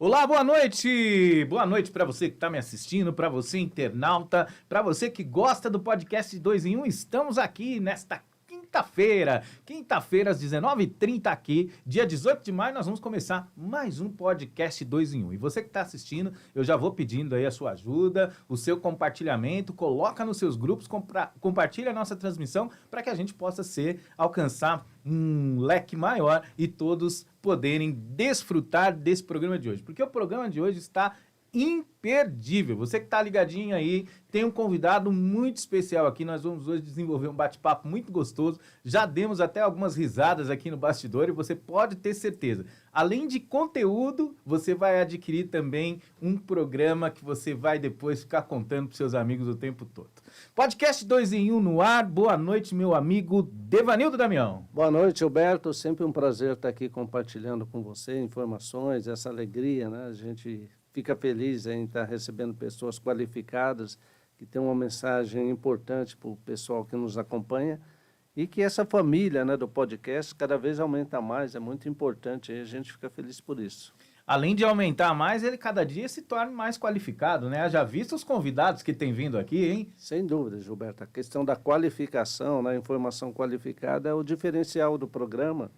Olá, boa noite! Boa noite para você que está me assistindo, para você internauta, para você que gosta do podcast 2 em 1. Estamos aqui nesta quinta-feira às 19h30 aqui, dia 18 de maio, nós vamos começar mais um podcast 2 em 1. E você que está assistindo, eu já vou pedindo aí a sua ajuda, o seu compartilhamento, coloca nos seus grupos, compartilha a nossa transmissão para que a gente possa alcançar um leque maior e todos poderem desfrutar desse programa de hoje. Porque o programa de hoje está imperdível. Você que está ligadinho aí, tem um convidado muito especial aqui. Nós vamos hoje desenvolver um bate-papo muito gostoso. Já demos até algumas risadas aqui no bastidor e você pode ter certeza. Além de conteúdo, você vai adquirir também um programa que você vai depois ficar contando para seus amigos o tempo todo. Podcast 2 em 1 no ar. Boa noite, meu amigo Devanildo Damião. Boa noite, Gilberto. Sempre um prazer estar aqui compartilhando com você informações, essa alegria, né? A gente fica feliz em estar recebendo pessoas qualificadas, que têm uma mensagem importante para o pessoal que nos acompanha e que essa família, né, do podcast cada vez aumenta mais, é muito importante e a gente fica feliz por isso. Além de aumentar mais, ele cada dia se torna mais qualificado, né? Já visto os convidados que têm vindo aqui, hein? Sem dúvida, Gilberto. A questão da qualificação, né, informação qualificada é o diferencial do programa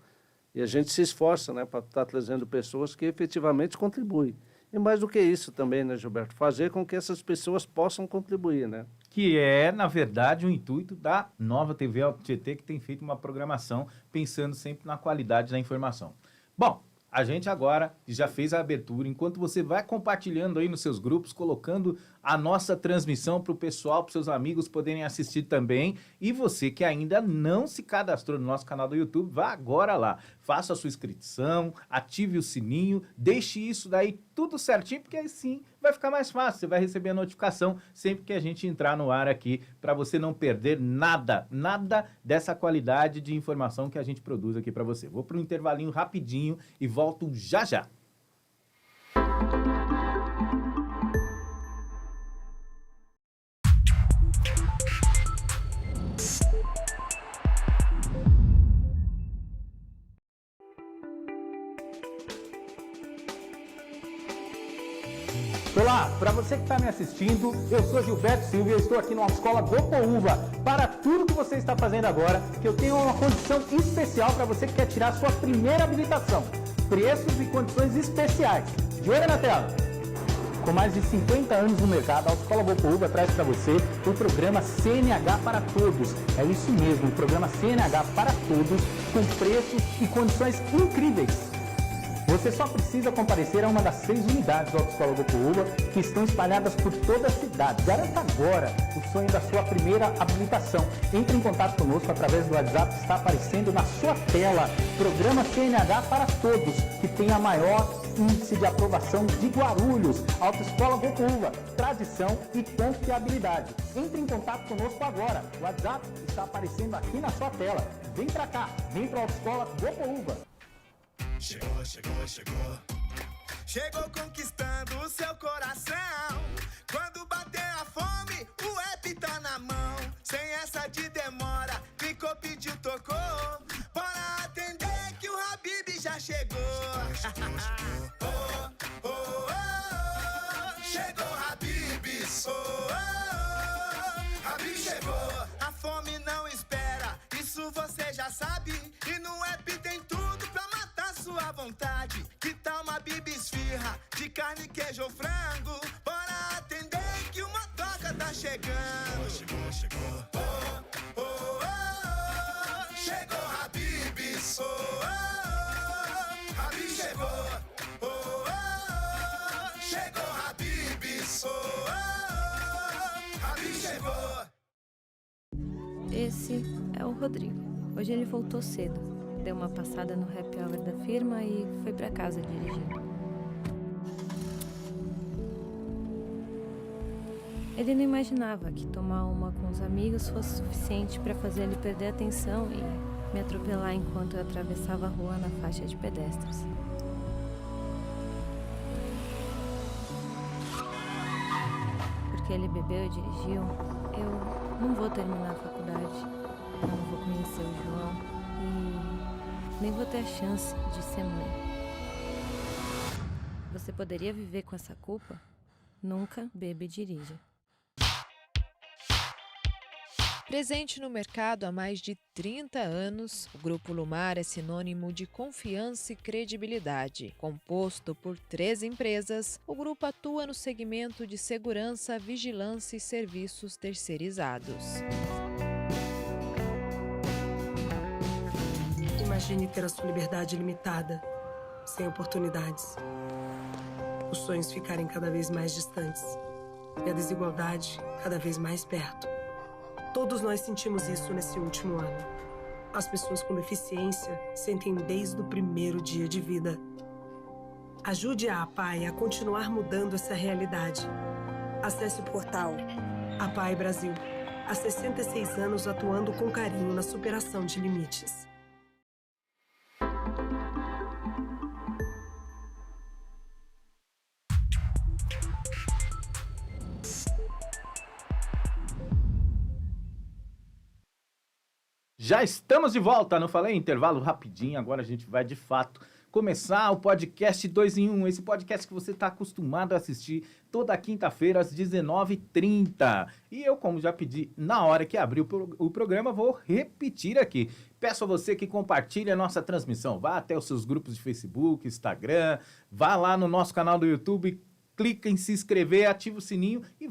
e a gente se esforça, né, para estar trazendo pessoas que efetivamente contribuem. E mais do que isso também, né, Gilberto? Fazer com que essas pessoas possam contribuir, né? Que é, na verdade, o intuito da Nova TV Alto Tietê, que tem feito uma programação pensando sempre na qualidade da informação. Bom, a gente agora já fez a abertura. Enquanto você vai compartilhando aí nos seus grupos, colocando a nossa transmissão para o pessoal, para os seus amigos poderem assistir também. E você que ainda não se cadastrou no nosso canal do YouTube, vá agora lá. Faça a sua inscrição, ative o sininho, deixe isso daí tudo certinho, porque aí sim vai ficar mais fácil. Você vai receber a notificação sempre que a gente entrar no ar aqui, para você não perder nada dessa qualidade de informação que a gente produz aqui para você. Vou para um intervalinho rapidinho e volto já já. Olá, para você que está me assistindo, eu sou Gilberto Silva e eu estou aqui na Autoescola Gopoúva. Para tudo que você está fazendo agora, que eu tenho uma condição especial para você que quer tirar a sua primeira habilitação. Preços e condições especiais. De olho na tela. Com mais de 50 anos no mercado, a Autoescola Gopoúva traz para você o programa CNH para Todos. É isso mesmo, o programa CNH para Todos, com preços e condições incríveis. Você só precisa comparecer a uma das 6 unidades da Autoescola Gopoúva que estão espalhadas por toda a cidade. Garanta agora o sonho da sua primeira habilitação. Entre em contato conosco através do WhatsApp que está aparecendo na sua tela. Programa CNH para Todos, que tem a maior índice de aprovação de Guarulhos. Autoescola Gopoúva, tradição e confiabilidade. Entre em contato conosco agora. O WhatsApp está aparecendo aqui na sua tela. Vem pra cá, vem pra Autoescola Gopoúva. Chegou, chegou, chegou. Chegou conquistando o seu coração. Quando bater a fome, o app tá na mão. Sem essa de demora, clicou, pediu, tocou. Bora atender que o Habib já chegou. Chegou, chegou. Oh, oh, oh. Chegou Habib. Oh, oh. Habib chegou. A fome não espera, isso você já sabe. E no app tem tudo pra matar sua vontade. Que tal uma Bibi esfirra de carne, queijo ou frango? Bora atender que uma toca tá chegando. Chegou, chegou. Oh, oh, oh. Chegou Habib's. Oh, oh. Habib chegou. Oh, oh. Chegou Habib's. Oh, oh. Habib chegou. Esse é o Rodrigo. Hoje ele voltou cedo. Deu uma passada no happy hour da firma e foi pra casa dirigindo. Ele não imaginava que tomar uma com os amigos fosse suficiente para fazer ele perder a atenção e me atropelar enquanto eu atravessava a rua na faixa de pedestres. Porque ele bebeu e dirigiu, eu não vou terminar a faculdade, eu não vou conhecer o João e nem vou ter a chance de ser mãe. Você poderia viver com essa culpa? Nunca beba e dirija. Presente no mercado há mais de 30 anos, o Grupo Lumar é sinônimo de confiança e credibilidade. Composto por 3 empresas, o grupo atua no segmento de segurança, vigilância e serviços terceirizados. Imagine ter a sua liberdade limitada, sem oportunidades. Os sonhos ficarem cada vez mais distantes e a desigualdade cada vez mais perto. Todos nós sentimos isso nesse último ano. As pessoas com deficiência sentem desde o primeiro dia de vida. Ajude a APAE a continuar mudando essa realidade. Acesse o portal APAE Brasil. Há 66 anos atuando com carinho na superação de limites. Já estamos de volta, não falei? Intervalo rapidinho, agora a gente vai de fato começar o podcast 2 em 1, esse podcast que você está acostumado a assistir toda quinta-feira às 19h30. E eu, como já pedi na hora que abriu o programa, vou repetir aqui. Peço a você que compartilhe a nossa transmissão, vá até os seus grupos de Facebook, Instagram, vá lá no nosso canal do YouTube, clica em se inscrever, ativa o sininho e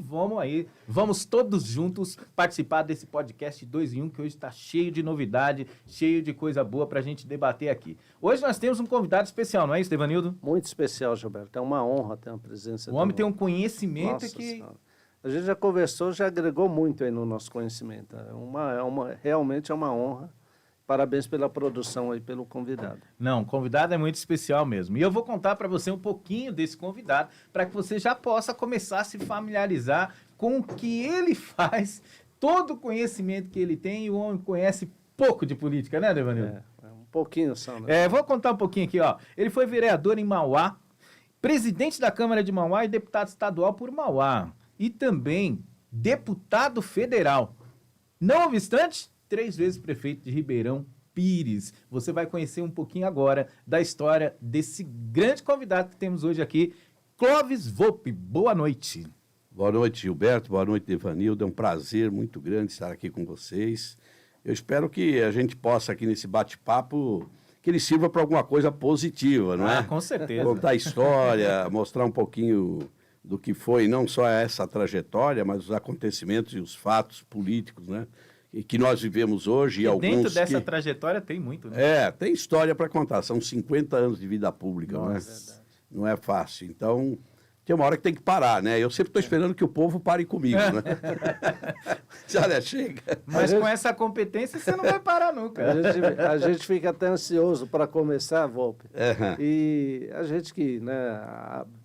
vamos todos juntos participar desse podcast 2 em 1, que hoje está cheio de novidade, cheio de coisa boa para a gente debater aqui. Hoje nós temos um convidado especial, não é isso, Evanildo? Muito especial, Gilberto. É uma honra ter uma presença. O homem tem um conhecimento. Nossa que... Senhora. A gente já conversou, já agregou muito aí no nosso conhecimento. Realmente é uma honra. Parabéns pela produção aí, pelo convidado. Não, o convidado é muito especial mesmo. E eu vou contar para você um pouquinho desse convidado, para que você já possa começar a se familiarizar com o que ele faz, todo o conhecimento que ele tem, e o homem conhece pouco de política, né, Devanildo? Um pouquinho só, né? Vou contar um pouquinho aqui, ó. Ele foi vereador em Mauá, presidente da Câmara de Mauá e deputado estadual por Mauá. E também deputado federal. Não obstante, 3 vezes prefeito de Ribeirão Pires. Você vai conhecer um pouquinho agora da história desse grande convidado que temos hoje aqui, Clóvis Volpi. Boa noite. Boa noite, Gilberto. Boa noite, Evanildo. É um prazer muito grande estar aqui com vocês. Eu espero que a gente possa, aqui nesse bate-papo, que ele sirva para alguma coisa positiva, não é? Com certeza. Contar a história, mostrar um pouquinho do que foi, não só essa trajetória, mas os acontecimentos e os fatos políticos, né? E que nós vivemos hoje. E alguns dentro dessa trajetória tem muito, né? Tem história para contar. São 50 anos de vida pública, não é? Não é fácil. Então, tem uma hora que tem que parar, né? Eu sempre estou esperando que o povo pare comigo, né? Olha, chega. Mas com essa competência você não vai parar nunca. A gente fica até ansioso para começar, Volpi. E a gente que, né,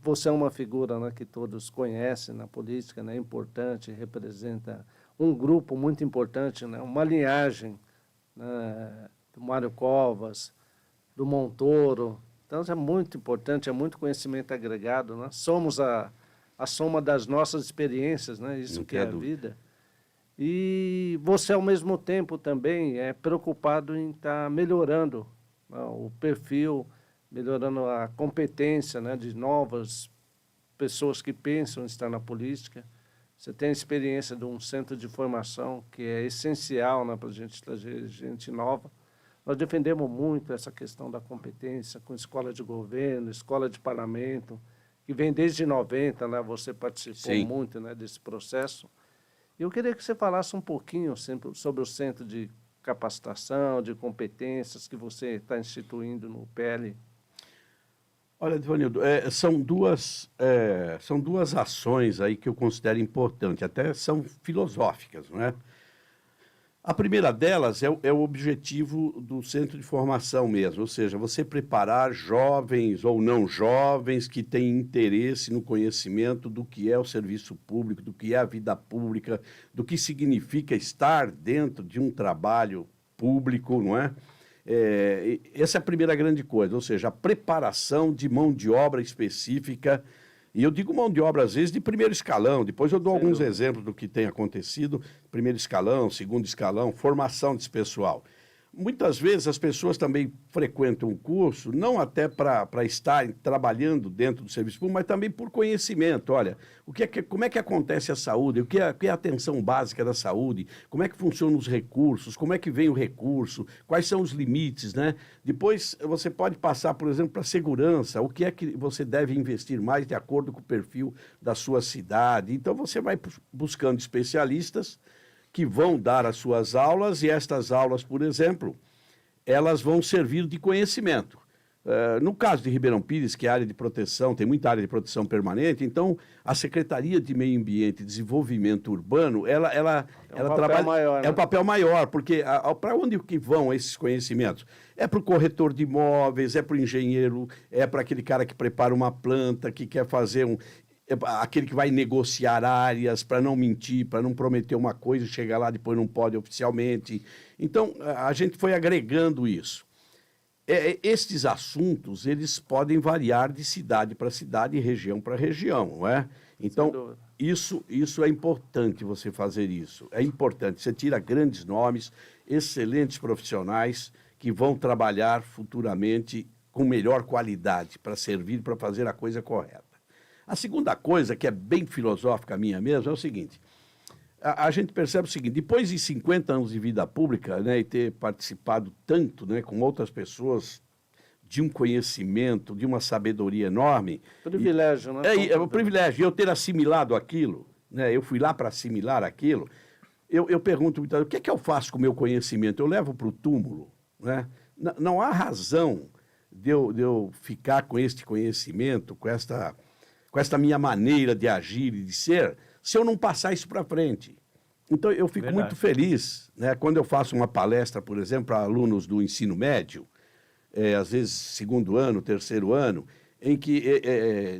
você é uma figura, né, que todos conhecem na política, né, importante, representa um grupo muito importante, né, uma linhagem, né, do Mário Covas, do Montoro. Então, é muito importante, é muito conhecimento agregado, né? Somos a soma das nossas experiências, né? Isso que é a vida. E você, ao mesmo tempo, também é preocupado em estar melhorando, né, o perfil, melhorando a competência, né, de novas pessoas que pensam em estar na política. Você tem a experiência de um centro de formação que é essencial, né, para a gente trazer gente nova. Nós defendemos muito essa questão da competência com escola de governo, escola de parlamento, que vem desde 90, né? Você participou Sim. muito, né, desse processo. Eu queria que você falasse um pouquinho sempre sobre o centro de capacitação, de competências que você está instituindo no PL. Olha, Divanildo, são duas ações aí que eu considero importantes, até são filosóficas, não é? A primeira delas é o objetivo do centro de formação mesmo, ou seja, você preparar jovens ou não jovens que têm interesse no conhecimento do que é o serviço público, do que é a vida pública, do que significa estar dentro de um trabalho público, não é? Essa é a primeira grande coisa, ou seja, a preparação de mão de obra específica. E eu digo mão de obra, às vezes, de primeiro escalão. Depois eu dou alguns exemplos do que tem acontecido. Primeiro escalão, segundo escalão, formação desse pessoal. muitas vezes as pessoas também frequentam o curso, não até para estarem trabalhando dentro do serviço público, mas também por conhecimento. Olha, como é que acontece a saúde, o que é a atenção básica da saúde, como é que funcionam os recursos, como é que vem o recurso, quais são os limites, né? Depois você pode passar, por exemplo, para a segurança, o que é que você deve investir mais de acordo com o perfil da sua cidade. Então você vai buscando especialistas que vão dar as suas aulas, e estas aulas, por exemplo, elas vão servir de conhecimento. No caso de Ribeirão Pires, que é área de proteção, tem muita área de proteção permanente, então a Secretaria de Meio Ambiente e Desenvolvimento Urbano, ela trabalha... Maior, né? É um papel maior, porque para onde que vão esses conhecimentos? É para o corretor de imóveis, é para o engenheiro, é para aquele cara que prepara uma planta, que quer fazer aquele que vai negociar áreas para não mentir, para não prometer uma coisa e chegar lá depois não pode oficialmente. Então, a gente foi agregando isso. Estes assuntos, eles podem variar de cidade para cidade e região para região, não é? Então, isso é importante você fazer isso. É importante. Você tira grandes nomes, excelentes profissionais que vão trabalhar futuramente com melhor qualidade para servir, para fazer a coisa correta. A segunda coisa, que é bem filosófica minha mesmo, é o seguinte. A gente percebe o seguinte, depois de 50 anos de vida pública, né, e ter participado tanto, né, com outras pessoas, de um conhecimento, de uma sabedoria enorme... Privilégio, né? É um privilégio. Eu ter assimilado aquilo, né, eu fui lá para assimilar aquilo, eu pergunto, o que é que eu faço com o meu conhecimento? Eu levo para o túmulo, né? Não há razão de eu ficar com este conhecimento, com esta minha maneira de agir e de ser, se eu não passar isso para frente. Então, eu fico muito feliz, né, quando eu faço uma palestra, por exemplo, para alunos do ensino médio, às vezes segundo ano, terceiro ano, em que,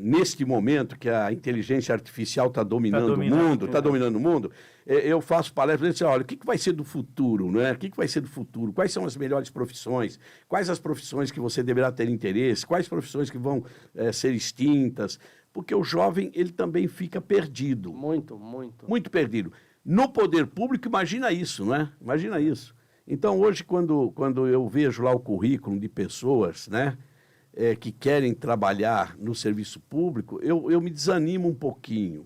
neste momento que a inteligência artificial está dominando o mundo, eu faço palestra e digo assim, olha, o que vai ser do futuro, não é? O que vai ser do futuro? Quais são as melhores profissões? Quais as profissões que você deverá ter interesse? Quais profissões que vão ser extintas? Porque o jovem, ele também fica perdido. Muito, muito. Muito perdido. No poder público, imagina isso, não é? Imagina isso. Então, hoje, quando eu vejo lá o currículo de pessoas, né, que querem trabalhar no serviço público, eu me desanimo um pouquinho.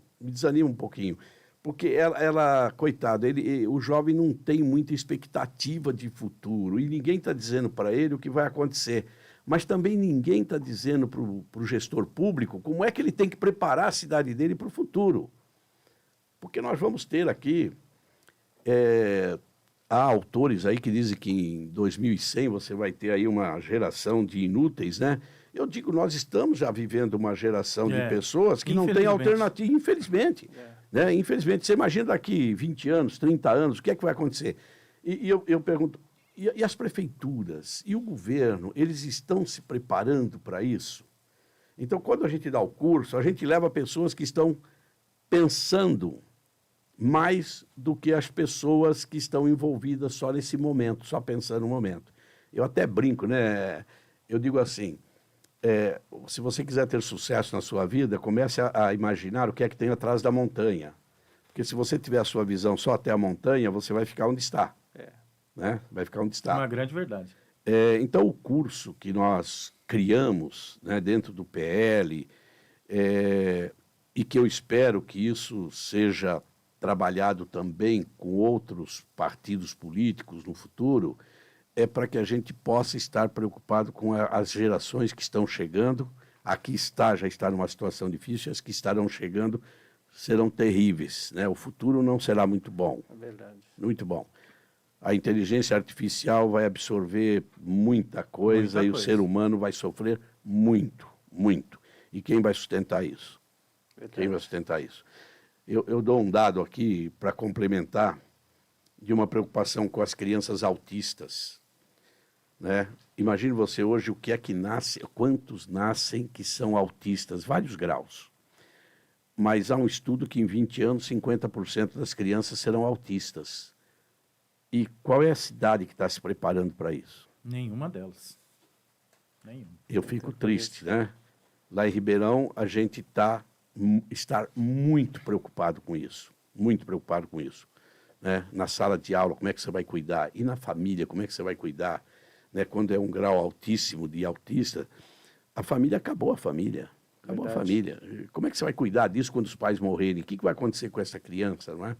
Porque ela coitada, o jovem não tem muita expectativa de futuro e ninguém está dizendo para ele o que vai acontecer. Mas também ninguém está dizendo para o gestor público como é que ele tem que preparar a cidade dele para o futuro. Porque nós vamos ter aqui, há autores aí que dizem que em 2100 você vai ter aí uma geração de inúteis, né? Eu digo, nós estamos já vivendo uma geração de pessoas que não têm alternativa, infelizmente. Né? Infelizmente, você imagina daqui 20 anos, 30 anos, o que é que vai acontecer? E eu pergunto, e as prefeituras e o governo, eles estão se preparando para isso? Então, quando a gente dá o curso, a gente leva pessoas que estão pensando mais do que as pessoas que estão envolvidas só nesse momento, só pensando no momento. Eu até brinco, né? Eu digo assim, se você quiser ter sucesso na sua vida, comece a imaginar o que é que tem atrás da montanha. Porque se você tiver a sua visão só até a montanha, você vai ficar onde está. Né? Vai ficar onde está. Uma grande verdade. Então, o curso que nós criamos, né, dentro do PL, e que eu espero que isso seja trabalhado também com outros partidos políticos no futuro, é para que a gente possa estar preocupado com as gerações que estão chegando. Aqui já está numa situação difícil, as que estarão chegando serão terríveis, né? O futuro não será muito bom. É verdade. Muito bom. A inteligência artificial vai absorver muita coisa e o ser humano vai sofrer muito, muito. E quem vai sustentar isso? Quem vai sustentar isso? Eu dou um dado aqui para complementar de uma preocupação com as crianças autistas. Né? Imagine você hoje o que é que nasce, quantos nascem que são autistas, vários graus. Mas há um estudo que em 20 anos 50% das crianças serão autistas. E qual é a cidade que está se preparando para isso? Nenhuma delas. Nenhuma. Eu fico triste, né? Lá em Ribeirão, a gente está muito preocupado com isso. Muito preocupado com isso. né? Na sala de aula, como é que você vai cuidar? E na família, como é que você vai cuidar? Né? Quando é um grau altíssimo de autista, a família acabou a família. Acabou Verdade. a família. Como é que você vai cuidar disso quando os pais morrerem? O que vai acontecer com essa criança, não é?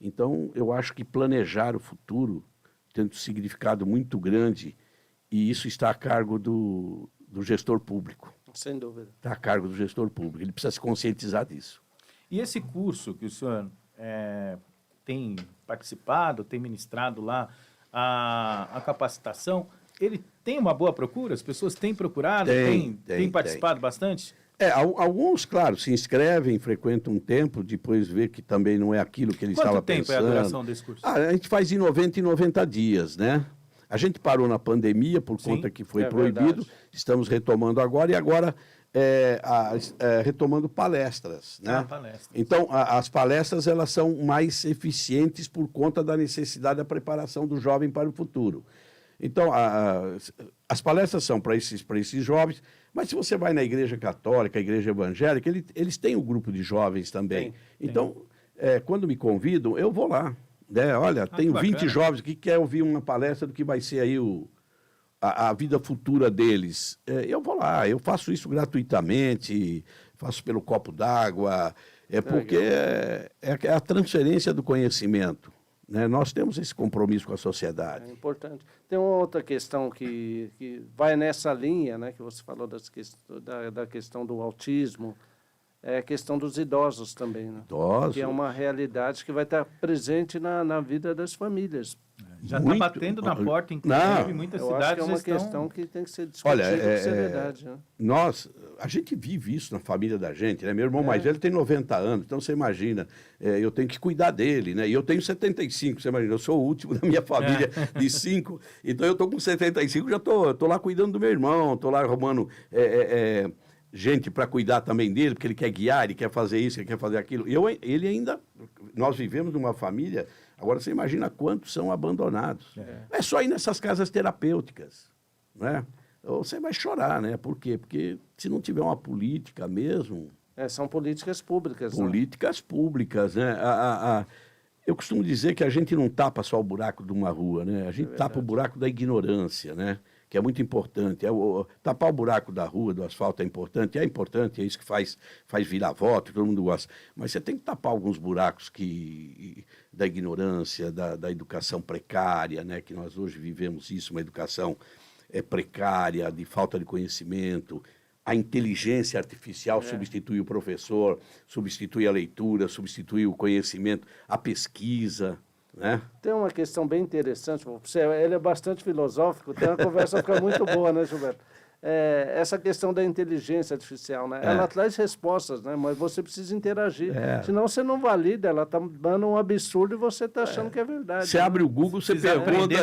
Então, eu acho que planejar o futuro tem um significado muito grande e isso está a cargo do gestor público. Sem dúvida. Está a cargo do gestor público. Ele precisa se conscientizar disso. E esse curso que o senhor tem participado, tem ministrado lá, a capacitação, ele tem uma boa procura? As pessoas têm procurado, têm participado bastante? Alguns, claro, se inscrevem, frequentam um tempo, depois vê que também não é aquilo que ele estava pensando. Quanto tempo é a duração desse curso? A gente faz de 90 em 90 dias, né? A gente parou na pandemia por Sim, conta que foi é proibido, verdade. estamos retomando agora e agora retomando palestras, né? Palestras. Então, as palestras elas são mais eficientes por conta da necessidade da preparação do jovem para o futuro. Então, as palestras são para esses jovens, mas se você vai na igreja católica, a igreja evangélica, eles têm um grupo de jovens também. Então, quando me convidam, eu vou lá. Né? Olha, tenho 20 jovens que querem ouvir uma palestra do que vai ser aí a vida futura deles. Eu vou lá, eu faço isso gratuitamente, faço pelo copo d'água, porque é a transferência do conhecimento. Né? Nós temos esse compromisso com a sociedade. É importante. Tem uma outra questão que vai nessa linha, né, que você falou da questão do autismo, é a questão dos idosos também, né? Idosos. Que é uma realidade que vai estar presente na vida das famílias. Já está batendo na porta, inclusive, em muitas Eu acho cidades que é uma estão... questão que tem que ser discutida com seriedade. Né? A gente vive isso na família da gente, né? Meu irmão mais velho tem 90 anos, então você imagina, eu tenho que cuidar dele, né? E eu tenho 75, você imagina, eu sou o último da minha família de 5, então eu estou com 75, já estou lá cuidando do meu irmão, estou lá arrumando gente para cuidar também dele, porque ele quer guiar, ele quer fazer isso, ele quer fazer aquilo. Ele ainda, nós vivemos numa família, agora você imagina quantos são abandonados. É só ir nessas casas terapêuticas, né? Você vai chorar, né? Por quê? Porque se não tiver uma política mesmo... São políticas públicas. Políticas públicas, né? Eu costumo dizer que a gente não tapa só o buraco de uma rua, né? A gente tapa o buraco da ignorância, né? Que é muito importante. Tapar o buraco da rua, do asfalto é importante, é isso que faz virar voto, todo mundo gosta. Mas você tem que tapar alguns buracos da ignorância, da educação precária, né? Que nós hoje vivemos isso, uma educação precária, de falta de conhecimento. A inteligência artificial substitui o professor, substitui a leitura, substitui o conhecimento, a pesquisa, né? Tem uma questão bem interessante, ele é bastante filosófico, tem uma conversa fica muito boa, né, Gilberto? Essa questão da inteligência artificial, né? Ela traz respostas, né? Mas você precisa interagir. Senão você não valida, ela está dando um absurdo e você está achando que é verdade. Você abre o Google, você pergunta,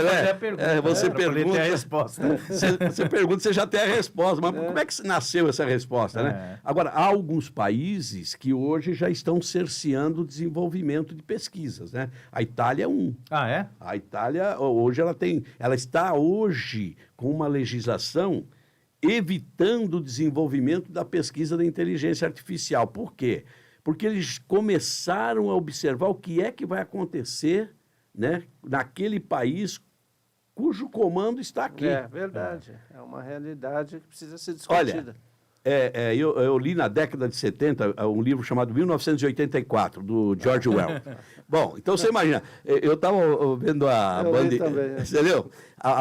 você pergunta a resposta. Você pergunta, você já tem a resposta. Mas como é que nasceu essa resposta, né? Agora, há alguns países que hoje já estão cerceando o desenvolvimento de pesquisas, né? A Itália é um. Ah, é? A Itália, hoje, ela está hoje com uma legislação evitando o desenvolvimento da pesquisa da inteligência artificial. Por quê? Porque eles começaram a observar o que é que vai acontecer, né, naquele país cujo comando está aqui. É verdade. É uma realidade que precisa ser discutida. Olha, eu li na década de 70 um livro chamado 1984, do George Orwell. Bom, então você imagina, eu estava vendo a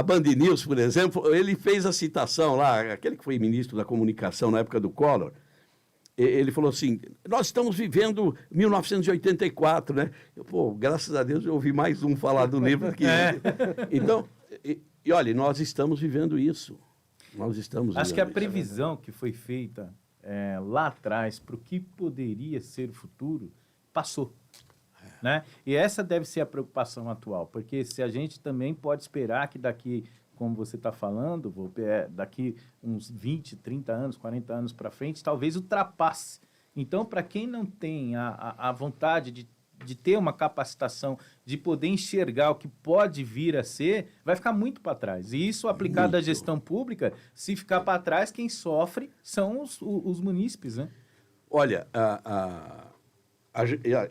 Band News, por exemplo, ele fez a citação lá, aquele que foi ministro da comunicação na época do Collor, ele falou assim, nós estamos vivendo 1984, né? Graças a Deus eu ouvi mais um falar do livro que... Então, olha, nós estamos vivendo isso. Acho que a previsão que foi feita lá atrás para o que poderia ser o futuro passou. Né? E essa deve ser a preocupação atual, porque se a gente também pode esperar que daqui, como você está falando, daqui uns 20, 30 anos, 40 anos para frente, talvez ultrapasse. Então, para quem não tem a vontade de ter uma capacitação, de poder enxergar o que pode vir a ser, vai ficar muito para trás. E isso aplicado à gestão pública, se ficar para trás, quem sofre são os munícipes, né? Olha,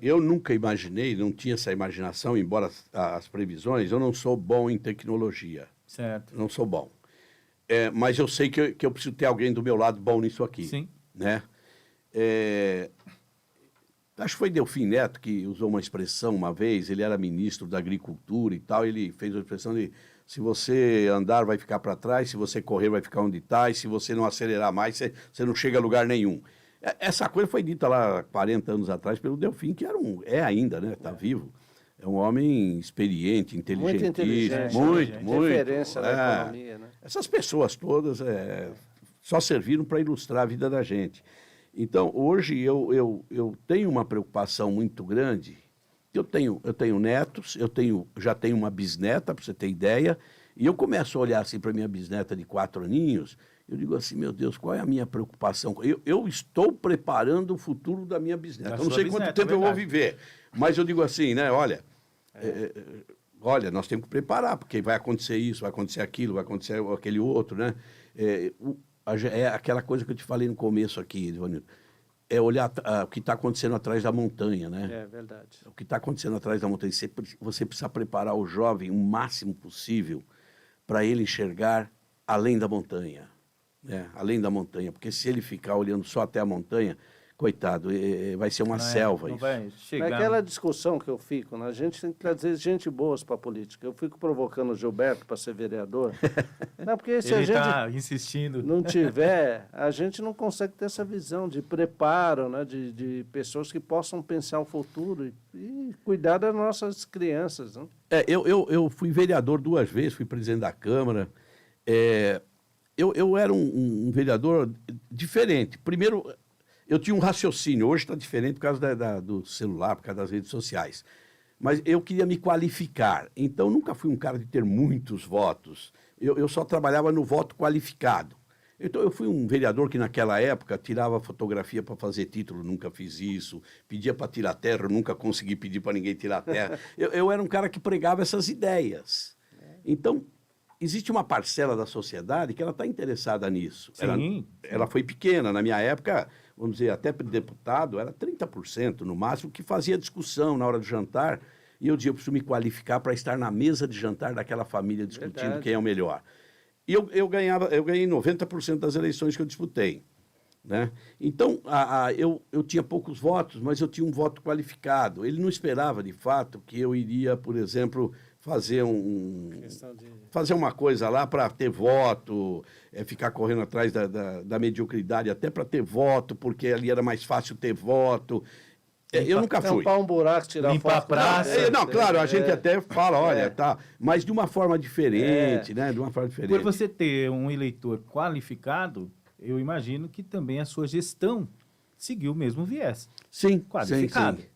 Eu nunca imaginei, não tinha essa imaginação, embora as previsões, eu não sou bom em tecnologia. Certo. Não sou bom. Mas eu sei que eu preciso ter alguém do meu lado bom nisso aqui. Sim. Né? Acho que foi Delfim Neto que usou uma expressão uma vez, ele era ministro da Agricultura e tal, ele fez a expressão de se você andar vai ficar para trás, se você correr vai ficar onde está, e se você não acelerar mais, você não chega a lugar nenhum. Essa coisa foi dita lá 40 anos atrás pelo Delfim, que é ainda, né? Está vivo. É um homem experiente, Muito inteligente. Muito. Referência na economia, né? Essas pessoas todas só serviram para ilustrar a vida da gente. Então, hoje eu tenho uma preocupação muito grande. Eu tenho netos, já tenho uma bisneta, para você ter ideia, e eu começo a olhar assim para minha bisneta de 4 aninhos, eu digo assim, meu Deus, qual é a minha preocupação? Eu estou preparando o futuro da minha bisneta. Eu não sei quanto tempo eu vou viver, mas eu digo assim, né, olha, nós temos que preparar, porque vai acontecer isso, vai acontecer aquilo, vai acontecer aquele outro, né? É aquela coisa que eu te falei no começo aqui, Ivanildo. É olhar o que está acontecendo atrás da montanha, né? É verdade. O que está acontecendo atrás da montanha. Você precisa preparar o jovem o máximo possível para ele enxergar além da montanha, né? Além da montanha. Porque se ele ficar olhando só até a montanha, coitado, vai ser uma selva não isso. Vai chegar. Naquela discussão que eu fico, né, a gente tem que trazer gente boa para a política. Eu fico provocando o Gilberto para ser vereador. Não, porque se Ele a gente está insistindo. não tiver, a gente não consegue ter essa visão de preparo, né, de pessoas que possam pensar o futuro e cuidar das nossas crianças. Né? Eu fui vereador 2 vezes, fui presidente da Câmara. Eu era um vereador diferente. Primeiro, eu tinha um raciocínio, hoje está diferente por causa do celular, por causa das redes sociais. Mas eu queria me qualificar, então nunca fui um cara de ter muitos votos. Eu só trabalhava no voto qualificado. Então eu fui um vereador que naquela época tirava fotografia para fazer título, nunca fiz isso. Pedia para tirar terra, nunca consegui pedir para ninguém tirar terra. Eu era um cara que pregava essas ideias. Então, existe uma parcela da sociedade que ela está interessada nisso. Sim. Ela foi pequena, na minha época, vamos dizer, até para deputado, era 30% no máximo, que fazia discussão na hora do jantar, e eu dizia, eu preciso me qualificar para estar na mesa de jantar daquela família discutindo Verdade. quem é o melhor. E eu ganhei 90% das eleições que eu disputei. Né? Então, eu tinha poucos votos, mas eu tinha um voto qualificado. Ele não esperava, de fato, que eu iria, por exemplo, fazer uma coisa lá para ter voto, ficar correndo atrás da mediocridade, até para ter voto, porque ali era mais fácil ter voto. Eu nunca fui. Tampar um buraco, tirar Limpar foto. a praça. Não, claro, a gente até fala, olha, tá, mas de uma forma diferente, né? De uma forma diferente. Por você ter um eleitor qualificado, eu imagino que também a sua gestão seguiu o mesmo viés. Sim, qualificado. sim.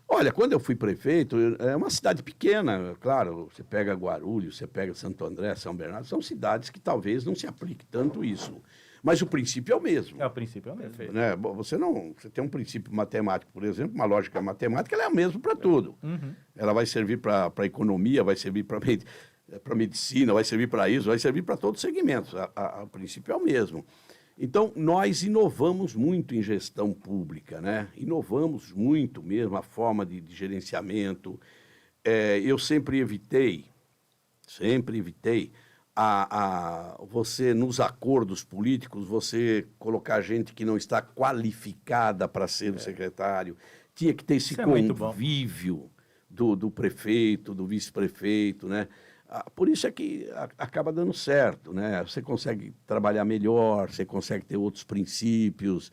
Olha, quando eu fui prefeito, é uma cidade pequena, claro, você pega Guarulhos, você pega Santo André, São Bernardo, são cidades que talvez não se aplique tanto isso. Mas o princípio é o mesmo. O princípio é o mesmo. Né? Você tem um princípio matemático, por exemplo, uma lógica matemática, ela é a mesma para tudo. Uhum. Ela vai servir para a economia, vai servir para medicina, vai servir para isso, vai servir para todos os segmentos. O princípio é o mesmo. Então, nós inovamos muito em gestão pública, né? Inovamos muito mesmo a forma de gerenciamento. Eu sempre evitei você, nos acordos políticos, você colocar gente que não está qualificada para ser o secretário. Tinha que ter esse convívio do prefeito, do vice-prefeito, né? Por isso é que acaba dando certo, né? Você consegue trabalhar melhor, você consegue ter outros princípios,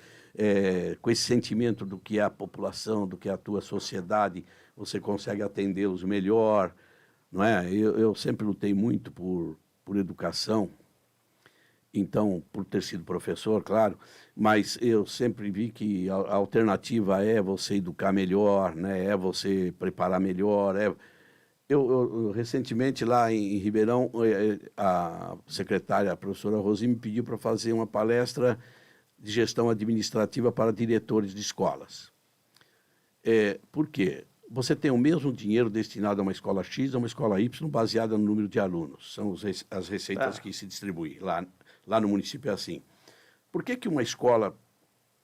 com esse sentimento do que é a população, do que é a tua sociedade, você consegue atendê-los melhor, não é? Eu sempre lutei muito por educação, então, por ter sido professor, claro, mas eu sempre vi que a alternativa é você educar melhor, né? É você preparar melhor, Eu, recentemente, lá em Ribeirão, a secretária, a professora Rosi, me pediu para fazer uma palestra de gestão administrativa para diretores de escolas. Por quê? Você tem o mesmo dinheiro destinado a uma escola X, a uma escola Y, baseada no número de alunos. São as receitas que se distribuem. Lá no município é assim. Por que uma escola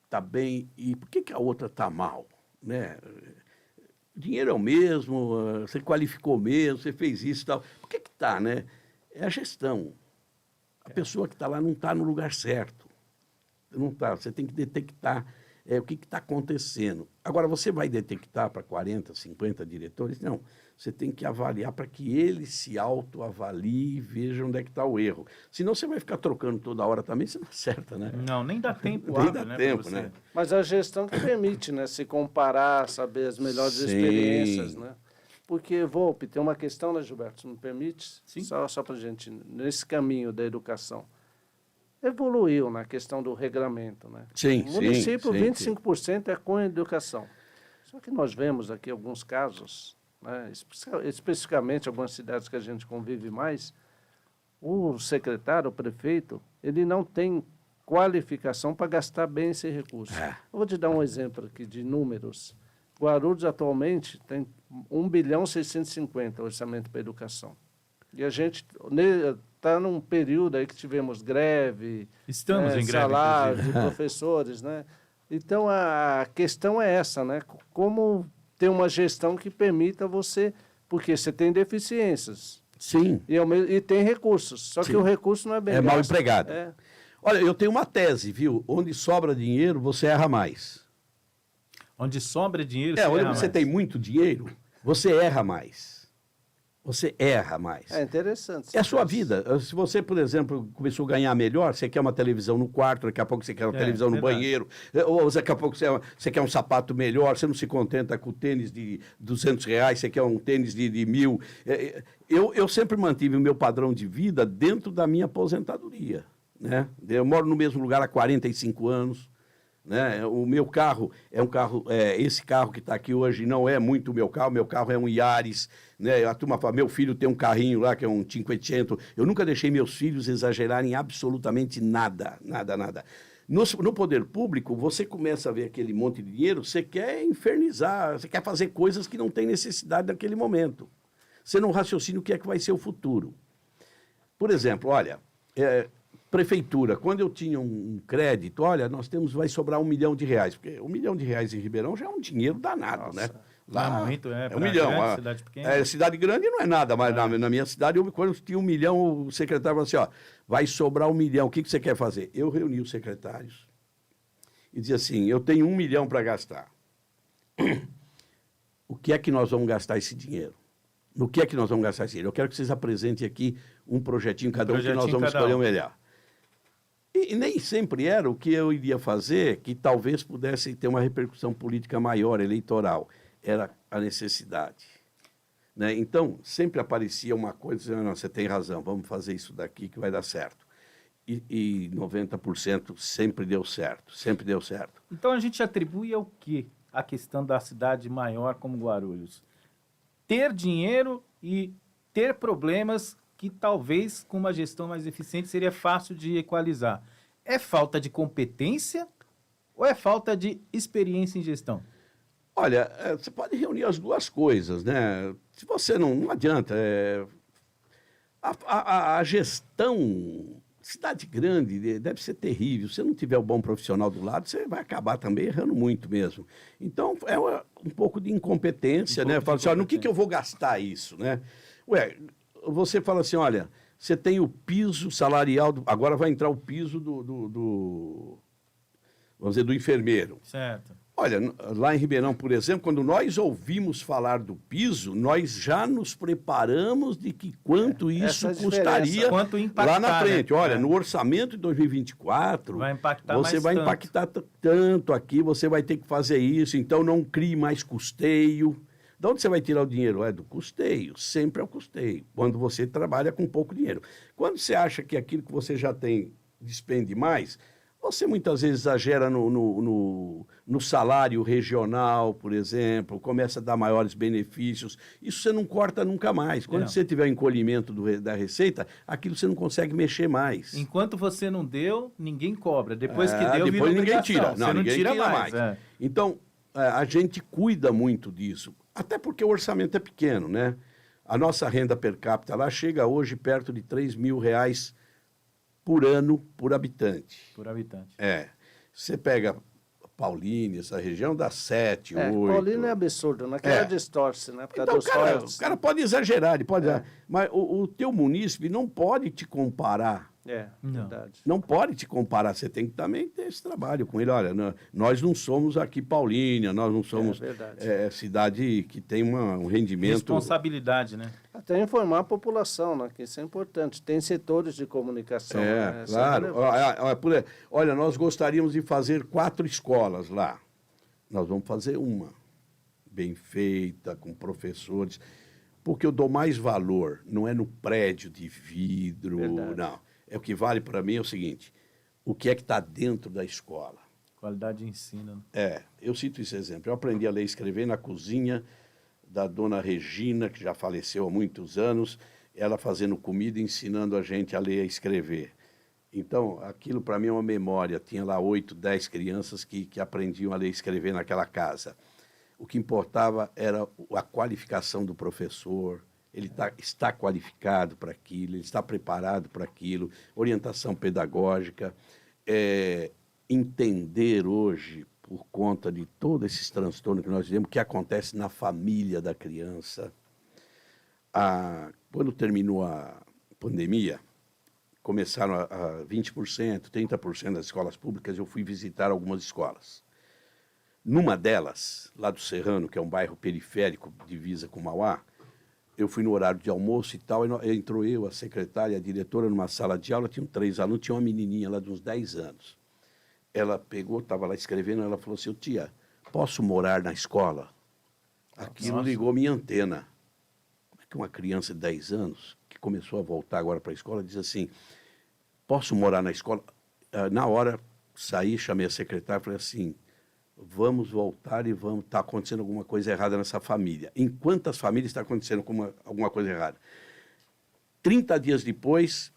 está bem e por que a outra está mal? né? Dinheiro é o mesmo, você qualificou mesmo, você fez isso e tal. Por que está, né? É a gestão. A pessoa que está lá não está no lugar certo. Não tá. Você tem que detectar o que está acontecendo. Agora, você vai detectar para 40, 50 diretores? Não. Você tem que avaliar para que eles se autoavaliem e vejam onde é que está o erro. Senão você vai ficar trocando toda hora também, você não acerta, né? Não, nem dá tempo Nem hábil, dá né, tempo, pra você. né? Mas a gestão que permite, né? Se comparar, saber as melhores Sim. experiências, né? Porque, Volpe, tem uma questão, né, Gilberto? Se me permite? Sim. Só para a gente, nesse caminho da educação. Evoluiu na questão do regramento, né? Sim, O município, sim, 25% é com educação. Só que nós vemos aqui alguns casos, né, especificamente algumas cidades que a gente convive mais, o secretário, o prefeito, ele não tem qualificação para gastar bem esse recurso. É. Eu vou te dar um exemplo aqui de números. Guarulhos atualmente tem 1,650 bilhão orçamento para educação. E a gente está num período aí que tivemos greve, Estamos em greve, salário de inclusive. professores, né? Então, a questão é essa, né? Como ter uma gestão que permita você, porque você tem deficiências Sim. e tem recursos, só que Sim. o recurso não é bem É mal gasto. empregado. É. Olha, eu tenho uma tese, viu? Onde sobra dinheiro, você erra mais. Onde sobra dinheiro, Onde erra você mais. tem muito dinheiro, você erra mais. Você erra mais. É interessante. É a sua vida. Se você, por exemplo, começou a ganhar melhor, você quer uma televisão no quarto, daqui a pouco você quer uma televisão no verdade. banheiro, ou daqui a pouco você quer um sapato melhor, você não se contenta com o tênis de R$200, você quer um tênis de 1.000. Eu sempre mantive o meu padrão de vida dentro da minha aposentadoria, né? Eu moro no mesmo lugar há 45 anos. Né? O meu carro é um carro, esse carro que está aqui hoje não é muito o meu carro é um Yaris, né? A turma fala, meu filho tem um carrinho lá que é um 500. Eu nunca deixei meus filhos exagerarem absolutamente nada. No poder público, você começa a ver aquele monte de dinheiro, você quer infernizar, você quer fazer coisas que não tem necessidade naquele momento. Você não raciocina o que é que vai ser o futuro. Por exemplo, olha, prefeitura, quando eu tinha um crédito, olha, vai sobrar R$1 milhão, porque R$1 milhão em Ribeirão já é um dinheiro danado, né? Lá muito, é pra R$1 milhão. grande, cidade pequena. Cidade grande não é nada, mas na minha cidade, quando eu tinha R$1 milhão, o secretário falou assim, ó, vai sobrar R$1 milhão, o que você quer fazer? Eu reuni os secretários e dizia assim, eu tenho R$1 milhão para gastar. O que é que nós vamos gastar esse dinheiro? No que é que nós vamos gastar esse dinheiro? Eu quero que vocês apresentem aqui um projetinho cada um que nós vamos escolher o melhor. E nem sempre era o que eu iria fazer que talvez pudesse ter uma repercussão política maior, eleitoral. Era a necessidade. Né? Então, sempre aparecia uma coisa, dizendo, não, você tem razão, vamos fazer isso daqui que vai dar certo. E 90% sempre deu certo, sempre deu certo. Então, a gente atribui ao quê a questão da cidade maior como Guarulhos? Ter dinheiro e ter problemas que talvez com uma gestão mais eficiente seria fácil de equalizar. É falta de competência ou é falta de experiência em gestão? Olha, você pode reunir as duas coisas, né? Se você não adianta. A gestão, cidade grande, deve ser terrível. Se você não tiver um bom profissional do lado, você vai acabar também errando muito mesmo. Então, é um pouco de incompetência, né? Fala assim, olha, no que eu vou gastar isso, né? Você fala assim, olha, você tem o piso salarial, agora vai entrar o piso vamos dizer, do enfermeiro. Certo. Olha, lá em Ribeirão, por exemplo, quando nós ouvimos falar do piso, nós já nos preparamos de que quanto isso custaria quanto impactar, lá na frente. Né? Olha, no orçamento de 2024, vai impactar você vai impactar tanto aqui, você vai ter que fazer isso, então não crie mais custeio. De onde você vai tirar o dinheiro? É do custeio, sempre é o custeio, quando você trabalha com pouco dinheiro. Quando você acha que aquilo que você já tem despende mais, você muitas vezes exagera no salário regional, por exemplo, começa a dar maiores benefícios. Isso você não corta nunca mais. Quando você tiver o encolhimento da receita, aquilo você não consegue mexer mais. Enquanto você não deu, ninguém cobra. Depois que deu, depois ninguém tira. Você não tira mais. Então, a gente cuida muito disso. Até porque o orçamento é pequeno, né? A nossa renda per capita lá chega hoje perto de R$3.000 por ano por habitante. Por habitante. Você pega Paulínia, essa região, dá 7, 8. Paulínia é absurdo, naquela distorce, né? Por causa Então, dos royalties. o cara pode exagerar, ele pode. Mas o teu munícipe não pode te comparar. Não. Verdade. Não pode te comparar. Você tem que também ter esse trabalho com ele. Olha, nós não somos aqui Paulínia, nós não somos verdade. cidade que tem um rendimento. Responsabilidade, né? Até informar a população, né? Que isso é importante. Tem setores de comunicação. né? Isso é Claro. relevante. Olha, nós gostaríamos de fazer 4 escolas lá. Nós vamos fazer uma. Bem feita, com professores. Porque eu dou mais valor, não é no prédio de vidro, Verdade. não. O que vale para mim é o seguinte, o que é que está dentro da escola? Qualidade de ensino. Né? Eu cito esse exemplo. Eu aprendi a ler e escrever na cozinha da dona Regina, que já faleceu há muitos anos, ela fazendo comida e ensinando a gente a ler e escrever. Então, aquilo para mim é uma memória. Tinha lá 8, 10 crianças que aprendiam a ler e escrever naquela casa. O que importava era a qualificação do professor. Ele está qualificado para aquilo, ele está preparado para aquilo, orientação pedagógica, entender hoje, por conta de todos esses transtornos que nós vivemos, o que acontece na família da criança. Quando terminou a pandemia, começaram a 20%, 30% das escolas públicas, eu fui visitar algumas escolas. Numa delas, lá do Serrano, que é um bairro periférico, divisa com Mauá, eu fui no horário de almoço e tal, entrou eu, a secretária, a diretora, numa sala de aula, tinham 3 alunos, tinha uma menininha lá de uns 10 anos. Ela pegou, estava lá escrevendo, ela falou assim, tia, posso morar na escola? Aquilo ligou minha antena. Como é que uma criança de 10 anos, que começou a voltar agora para a escola, diz assim, posso morar na escola? Na hora, saí, chamei a secretária e falei assim, vamos voltar e está acontecendo alguma coisa errada nessa família. Em quantas famílias está acontecendo alguma coisa errada? 30 dias depois,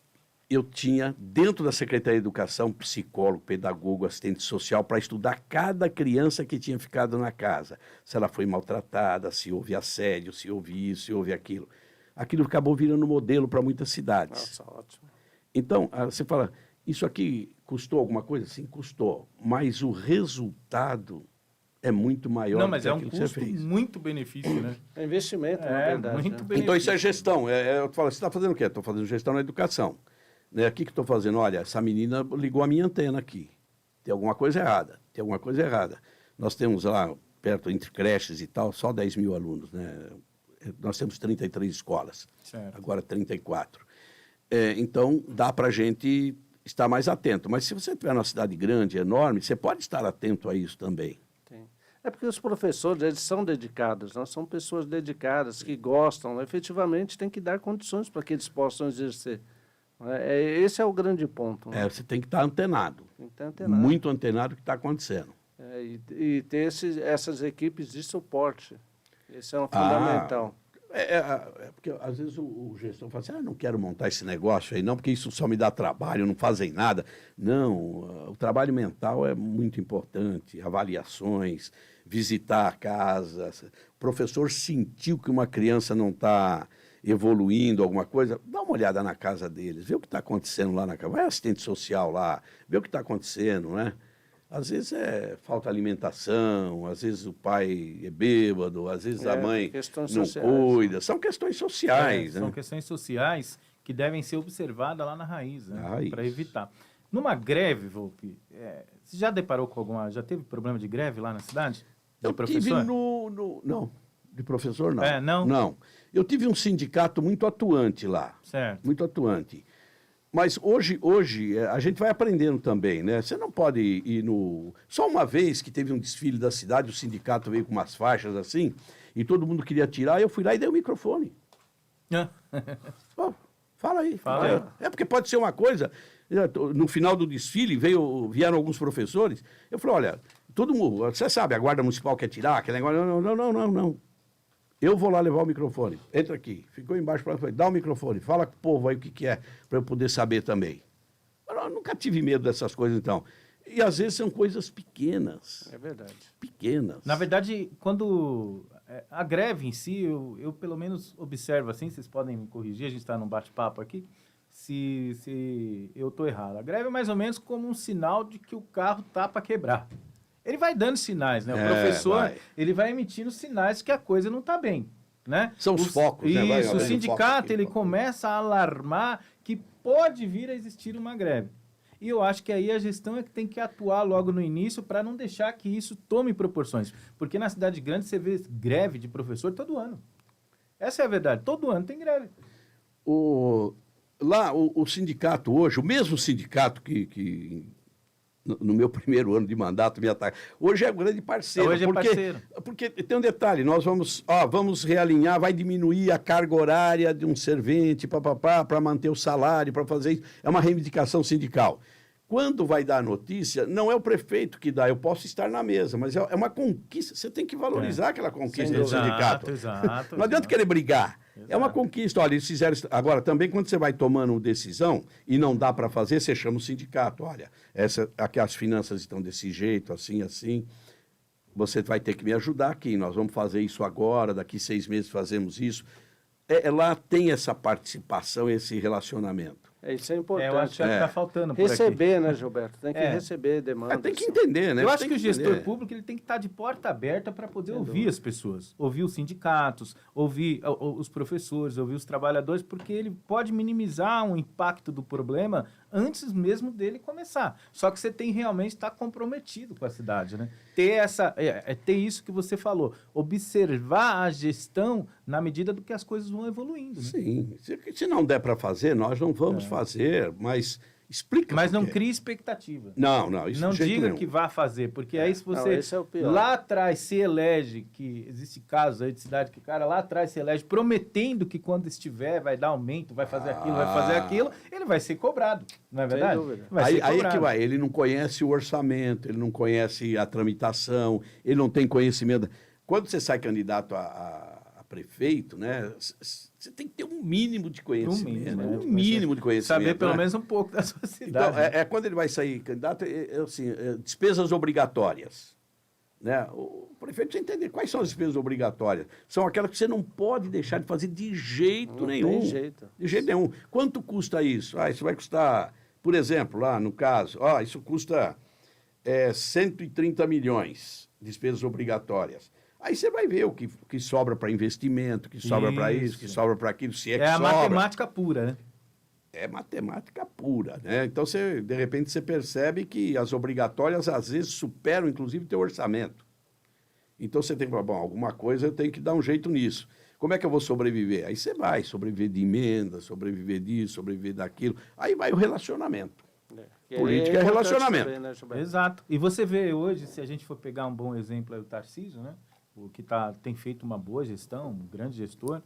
eu tinha, dentro da Secretaria de Educação, psicólogo, pedagogo, assistente social, para estudar cada criança que tinha ficado na casa. Se ela foi maltratada, se houve assédio, se houve isso, se houve aquilo. Aquilo acabou virando modelo para muitas cidades. Nossa, ótimo. Então, você fala, isso aqui custou alguma coisa? Sim, custou. Mas o resultado é muito maior Não, mas do que é um aquilo que você custo fez. muito benefício, né? É investimento, na verdade. muito né? benefício. Então, isso é gestão. Eu falo, você está fazendo o quê? Estou fazendo gestão na educação. Né? O que estou fazendo? Olha, essa menina ligou a minha antena aqui. Tem alguma coisa errada. Tem alguma coisa errada. Nós temos lá, perto, entre creches e tal, só 10 mil alunos. Né? Nós temos 33 escolas. Certo. Agora 34. Então, dá para a gente estar mais atento. Mas se você estiver numa cidade grande, enorme, você pode estar atento a isso também. É porque os professores, eles são dedicados, nós são pessoas dedicadas, que gostam, efetivamente tem que dar condições para que eles possam exercer. Esse é o grande ponto. Né? Você tem que estar antenado. Tem que estar antenado. Muito antenado do que está acontecendo. E ter essas equipes de suporte. Esse é um fundamental. Porque às vezes o gestor fala assim, não quero montar esse negócio aí não, porque isso só me dá trabalho, não fazem nada. Não, o trabalho mental é muito importante, avaliações, visitar a casa. O professor sentiu que uma criança não está evoluindo alguma coisa, dá uma olhada na casa deles, vê o que está acontecendo lá na casa, vai assistente social lá, vê o que está acontecendo, né? Às vezes falta alimentação, às vezes o pai é bêbado, às vezes a mãe não cuida. São questões sociais. São questões sociais que devem ser observadas lá na raiz, né? Raiz. Para evitar. Numa greve, Volpi, você já deparou com alguma... Já teve problema de greve lá na cidade? Eu tive não, de professor não. Não? Não. Eu tive um sindicato muito atuante lá. Certo. Muito atuante. Mas hoje a gente vai aprendendo também, né? Você não pode ir no... Só uma vez que teve um desfile da cidade, o sindicato veio com umas faixas assim, e todo mundo queria tirar, eu fui lá e dei o microfone. Fala aí. Fala aí. Porque pode ser uma coisa... No final do desfile vieram alguns professores, eu falei, olha, todo mundo, você sabe, a guarda municipal quer tirar, aquele negócio, não. Eu vou lá levar o microfone. Entra aqui. Ficou embaixo para dá o microfone. Fala com o povo aí o que é, para eu poder saber também. Eu nunca tive medo dessas coisas, então. E às vezes são coisas pequenas. É verdade. Pequenas. Na verdade, quando a greve em si, eu pelo menos observo assim, vocês podem me corrigir, a gente está num bate-papo aqui, se eu estou errado. A greve é mais ou menos como um sinal de que o carro está para quebrar. ele vai dando sinais, né? O É, professor, vai. ele vai emitindo sinais que a coisa não está bem, né? São os focos, né? Vai Isso, o abrindo sindicato, foco aqui, ele foco. começa a alarmar que pode vir a existir uma greve. E eu acho que aí a gestão é que tem que atuar logo no início para não deixar que isso tome proporções. Porque na cidade grande você vê greve de professor todo ano. Essa é a verdade, todo ano tem greve. Lá, o sindicato hoje, o mesmo sindicato que no meu primeiro ano de mandato me ataca, hoje é um grande parceiro. Hoje é porque, parceiro. Porque tem um detalhe, nós vamos realinhar, vai diminuir a carga horária de um servente, para manter o salário, para fazer isso. É uma reivindicação sindical. Quando vai dar a notícia, não é o prefeito que dá, eu posso estar na mesa, mas é uma conquista, você tem que valorizar aquela conquista do sindicato. Exato. Não adianta querer brigar. É uma conquista. Olha, eles fizeram. Agora, também, quando você vai tomando decisão e não dá para fazer, você chama o sindicato. Olha, aqui as finanças estão desse jeito, assim, assim. Você vai ter que me ajudar aqui. Nós vamos fazer isso agora, daqui 6 meses fazemos isso. Lá tem essa participação, esse relacionamento. Isso é importante. Eu acho que está faltando por receber, aqui. né, Gilberto? Tem que receber demandas. Tem que entender, né? Eu acho Tem que o gestor entender. público ele tem que estar de porta aberta para poder ouvir as pessoas, ouvir os sindicatos, ouvir os professores, ouvir os trabalhadores, porque ele pode minimizar o impacto do problema antes mesmo dele começar. Só que você tem realmente estar comprometido com a cidade, né? Ter isso que você falou, observar a gestão na medida do que as coisas vão evoluindo. Né? Sim. Se não der para fazer, nós não vamos fazer, mas explica. Mas por não quê. crie expectativa. Não, isso Não de jeito diga nenhum. que vá fazer, porque aí se Não, você esse é o pior. lá atrás se elege, que existe casos aí de cidade que o cara lá atrás se elege prometendo que quando estiver vai dar aumento, vai fazer aquilo, vai fazer aquilo, ele vai ser cobrado, não é Sem verdade? dúvida. Vai ser Aí é cobrado. que vai, ele não conhece o orçamento, ele não conhece a tramitação, ele não tem conhecimento. Quando você sai candidato a prefeito, né, você tem que ter um mínimo de conhecimento. Um mínimo de conhecimento. Saber pelo né? menos um pouco da sua Então, cidade. quando ele vai sair candidato, despesas obrigatórias. Né? O prefeito precisa entender quais são as despesas obrigatórias. São aquelas que você não pode deixar de fazer de jeito nenhum. Tem jeito. De jeito nenhum. Quanto custa isso? Isso vai custar, por exemplo, lá no caso, isso custa 130 milhões, despesas obrigatórias. Aí você vai ver o que sobra para investimento, o que sobra para isso, o que sobra para aquilo, se é que É a sobra. matemática pura, né? É matemática pura, né? Então, de repente, você percebe que as obrigatórias, às vezes, superam, inclusive, o teu orçamento. Então, você tem que falar, bom, alguma coisa eu tenho que dar um jeito nisso. Como é que eu vou sobreviver? Aí você vai sobreviver de emenda, sobreviver disso, sobreviver daquilo. Aí vai o relacionamento. Política é importante relacionamento. também, né, Gilberto? Exato. E você vê hoje, se a gente for pegar um bom exemplo aí, o Tarcísio, né? O que tem feito uma boa gestão, um grande gestor,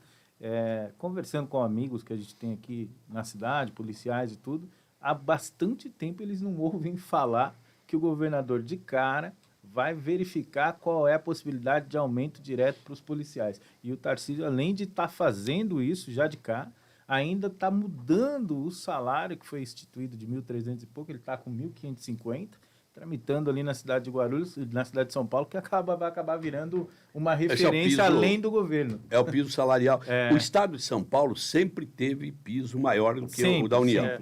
conversando com amigos que a gente tem aqui na cidade, policiais e tudo, há bastante tempo eles não ouvem falar que o governador de cara vai verificar qual é a possibilidade de aumento direto para os policiais. E o Tarcísio, além de estar fazendo isso já de cara, ainda está mudando o salário que foi instituído de 1.300 e pouco, ele está com 1.550, tramitando ali na cidade de Guarulhos, na cidade de São Paulo, que vai acabar virando uma referência além do governo. É o piso salarial. O Estado de São Paulo sempre teve piso maior do que o da União.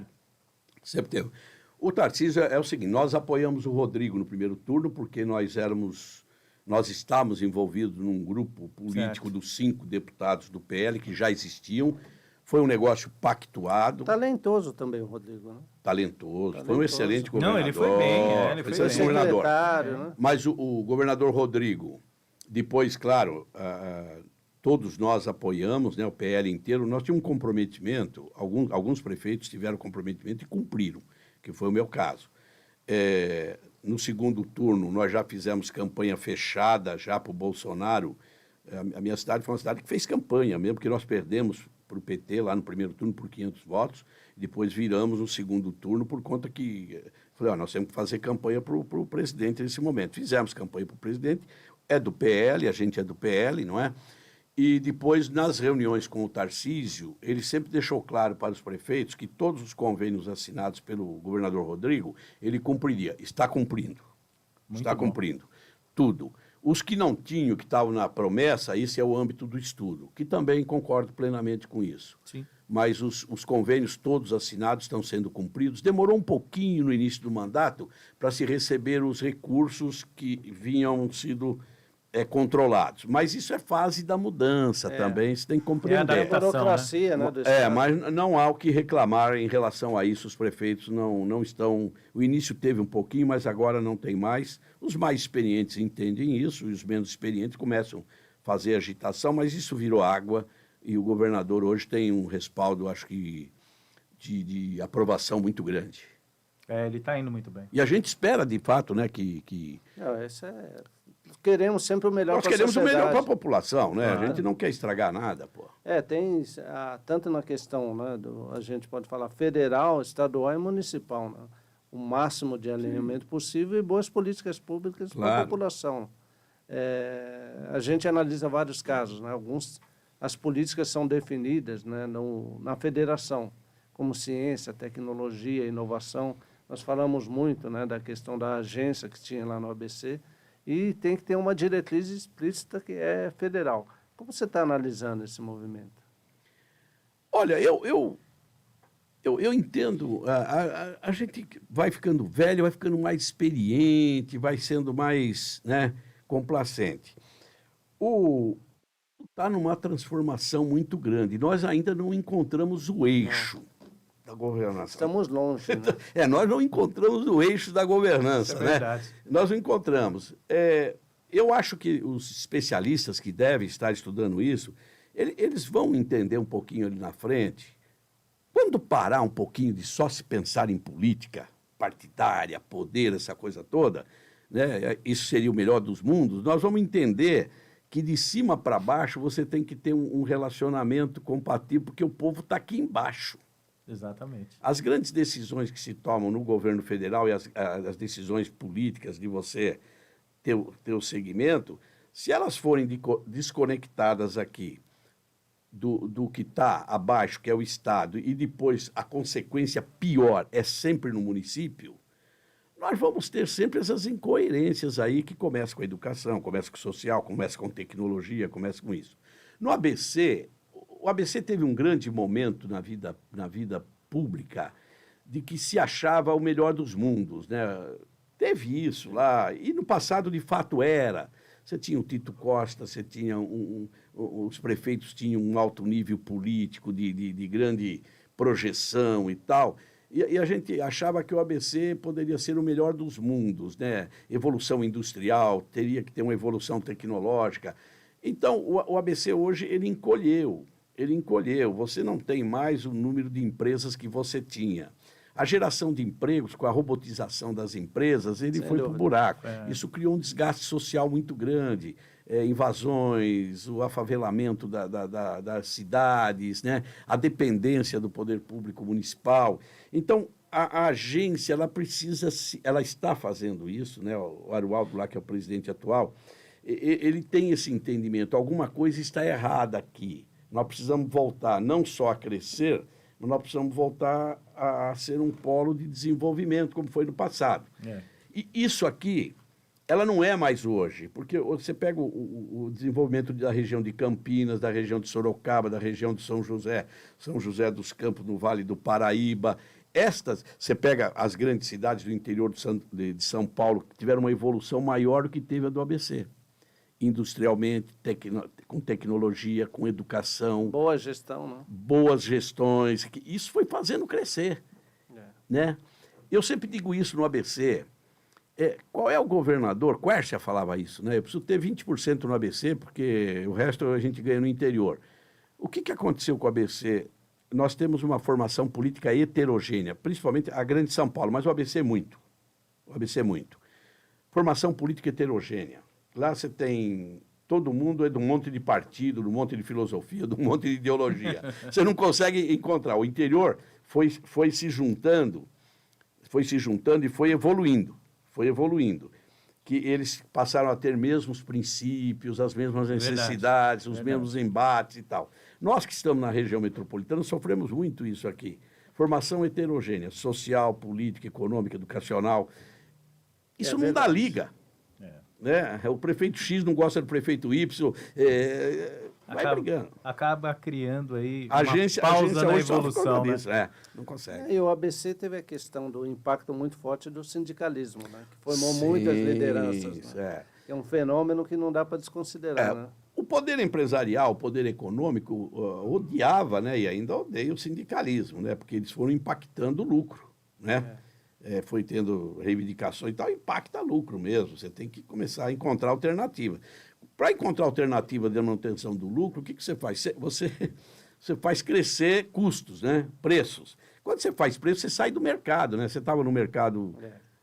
Sempre teve. O Tarcísio é o seguinte, nós apoiamos o Rodrigo no primeiro turno porque nós estávamos envolvidos num grupo político dos 5 deputados do PL que já existiam. Foi um negócio pactuado. Talentoso também o Rodrigo, né? Talentoso. Foi um excelente governador. Não, ele foi bem, ele foi excelente bem. governador. Né? Mas o governador Rodrigo, depois, claro, todos nós apoiamos, né, o PL inteiro, nós tínhamos um comprometimento, alguns prefeitos tiveram comprometimento e cumpriram, que foi o meu caso. No segundo turno, nós já fizemos campanha fechada já para o Bolsonaro. A minha cidade foi uma cidade que fez campanha mesmo, porque nós perdemos para o PT lá no primeiro turno por 500 votos, e depois viramos no segundo turno por conta que... Falei, nós temos que fazer campanha para o presidente nesse momento. Fizemos campanha para o presidente, é do PL, a gente é do PL, não é? E depois, nas reuniões com o Tarcísio, ele sempre deixou claro para os prefeitos que todos os convênios assinados pelo governador Rodrigo, ele cumpriria, está cumprindo. Está cumprindo. Tudo. Os que não tinham, que estavam na promessa, esse é o âmbito do estudo, que também concordo plenamente com isso. Sim. Mas os convênios todos assinados estão sendo cumpridos. Demorou um pouquinho no início do mandato para se receber os recursos que vinham sido controlados. Mas isso é fase da mudança também, você tem que compreender. É a burocracia, né? do É, Estado. mas não há o que reclamar em relação a isso. Os prefeitos não estão... O início teve um pouquinho, mas agora não tem mais. Os mais experientes entendem isso e os menos experientes começam a fazer agitação, mas isso virou água e o governador hoje tem um respaldo, acho que, de aprovação muito grande. Ele está indo muito bem. E a gente espera, de fato, né, que... Não, queremos sempre o melhor Nós para a queremos o melhor para a sociedade. população, né? Claro. A gente não quer estragar nada, pô. Tem tanto na questão, né, a gente pode falar federal, estadual e municipal, né? O máximo de alinhamento possível e boas políticas públicas para a Claro. população. A gente analisa vários casos, né? As políticas são definidas, né, na federação, como ciência, tecnologia, inovação. Nós falamos muito, né, da questão da agência que tinha lá no ABC e tem que ter uma diretriz explícita que é federal. Como você está analisando esse movimento? Olha, eu entendo, a gente vai ficando velho, vai ficando mais experiente, vai sendo mais, né, complacente. Está numa transformação muito grande. Nós ainda não encontramos o eixo da governação. Estamos longe, né? Nós não encontramos o eixo da governança, Isso é verdade. né? Nós não encontramos. Eu acho que os especialistas que devem estar estudando isso, eles vão entender um pouquinho ali na frente. Quando parar um pouquinho de só se pensar em política partidária, poder, essa coisa toda, né? Isso seria o melhor dos mundos, nós vamos entender que de cima para baixo você tem que ter um relacionamento compatível, porque o povo está aqui embaixo. Exatamente. As grandes decisões que se tomam no governo federal e as decisões políticas de você ter o segmento, se elas forem desconectadas aqui do que está abaixo, que é o Estado, e depois a consequência pior é sempre no município, nós vamos ter sempre essas incoerências aí que começam com a educação, começam com o social, começam com tecnologia, começam com isso. No ABC, o ABC teve um grande momento na vida pública de que se achava o melhor dos mundos, né? Teve isso lá, e no passado de fato era. Você tinha o Tito Costa, você tinha os prefeitos tinham um alto nível político de grande projeção e tal. E a gente achava que o ABC poderia ser o melhor dos mundos, né? Evolução industrial, teria que ter uma evolução tecnológica. Então, o ABC hoje, ele encolheu. Você não tem mais o número de empresas que você tinha. A geração de empregos, com a robotização das empresas, ele foi para o buraco. Isso criou um desgaste social muito grande. Invasões, o afavelamento das cidades, né? A dependência do poder público municipal. Então, a agência, ela está fazendo isso, né? O Arualdo, lá, que é o presidente atual, ele tem esse entendimento. Alguma coisa está errada aqui. Nós precisamos voltar não só a crescer, mas nós precisamos voltar a ser um polo de desenvolvimento, como foi no passado. E isso aqui, ela não é mais hoje, porque você pega o desenvolvimento da região de Campinas, da região de Sorocaba, da região de São José dos Campos, no Vale do Paraíba. Você pega as grandes cidades do interior de São Paulo, que tiveram uma evolução maior do que teve a do ABC. Industrialmente, com tecnologia, com educação. Boa gestão, né? Boas gestões. Isso foi fazendo crescer. Né? Eu sempre digo isso no ABC. Qual é o governador? Quércia falava isso, né? Eu preciso ter 20% no ABC, porque o resto a gente ganha no interior. O que aconteceu com o ABC? Nós temos uma formação política heterogênea, principalmente a grande São Paulo, mas o ABC é muito. Formação política heterogênea. Lá você tem... Todo mundo é de um monte de partido, de um monte de filosofia, de um monte de ideologia. Você não consegue encontrar. O interior foi se juntando e foi evoluindo. Que eles passaram a ter mesmos princípios, as mesmas necessidades, os mesmos embates e tal. Nós que estamos na região metropolitana sofremos muito isso aqui. Formação heterogênea, social, política, econômica, educacional. Isso não dá liga. né? O prefeito X não gosta do prefeito Y, vai brigando. Acaba criando aí A agência, uma a pausa agência na hoje sofre por evolução, conta né? disso, não consegue. E o ABC teve a questão do impacto muito forte do sindicalismo, né? Que formou Sim, muitas lideranças. isso, Né? É um fenômeno que não dá para desconsiderar, né? O poder empresarial, o poder econômico, odiava, né, e ainda odeia o sindicalismo, né, porque eles foram impactando o lucro, né? Foi tendo reivindicações e tal, impacta lucro mesmo. Você tem que começar a encontrar alternativa. Para encontrar alternativa de manutenção do lucro, o que você faz? Você faz crescer custos, né? Preços. Quando você faz preço, você sai do mercado, né? Você estava no mercado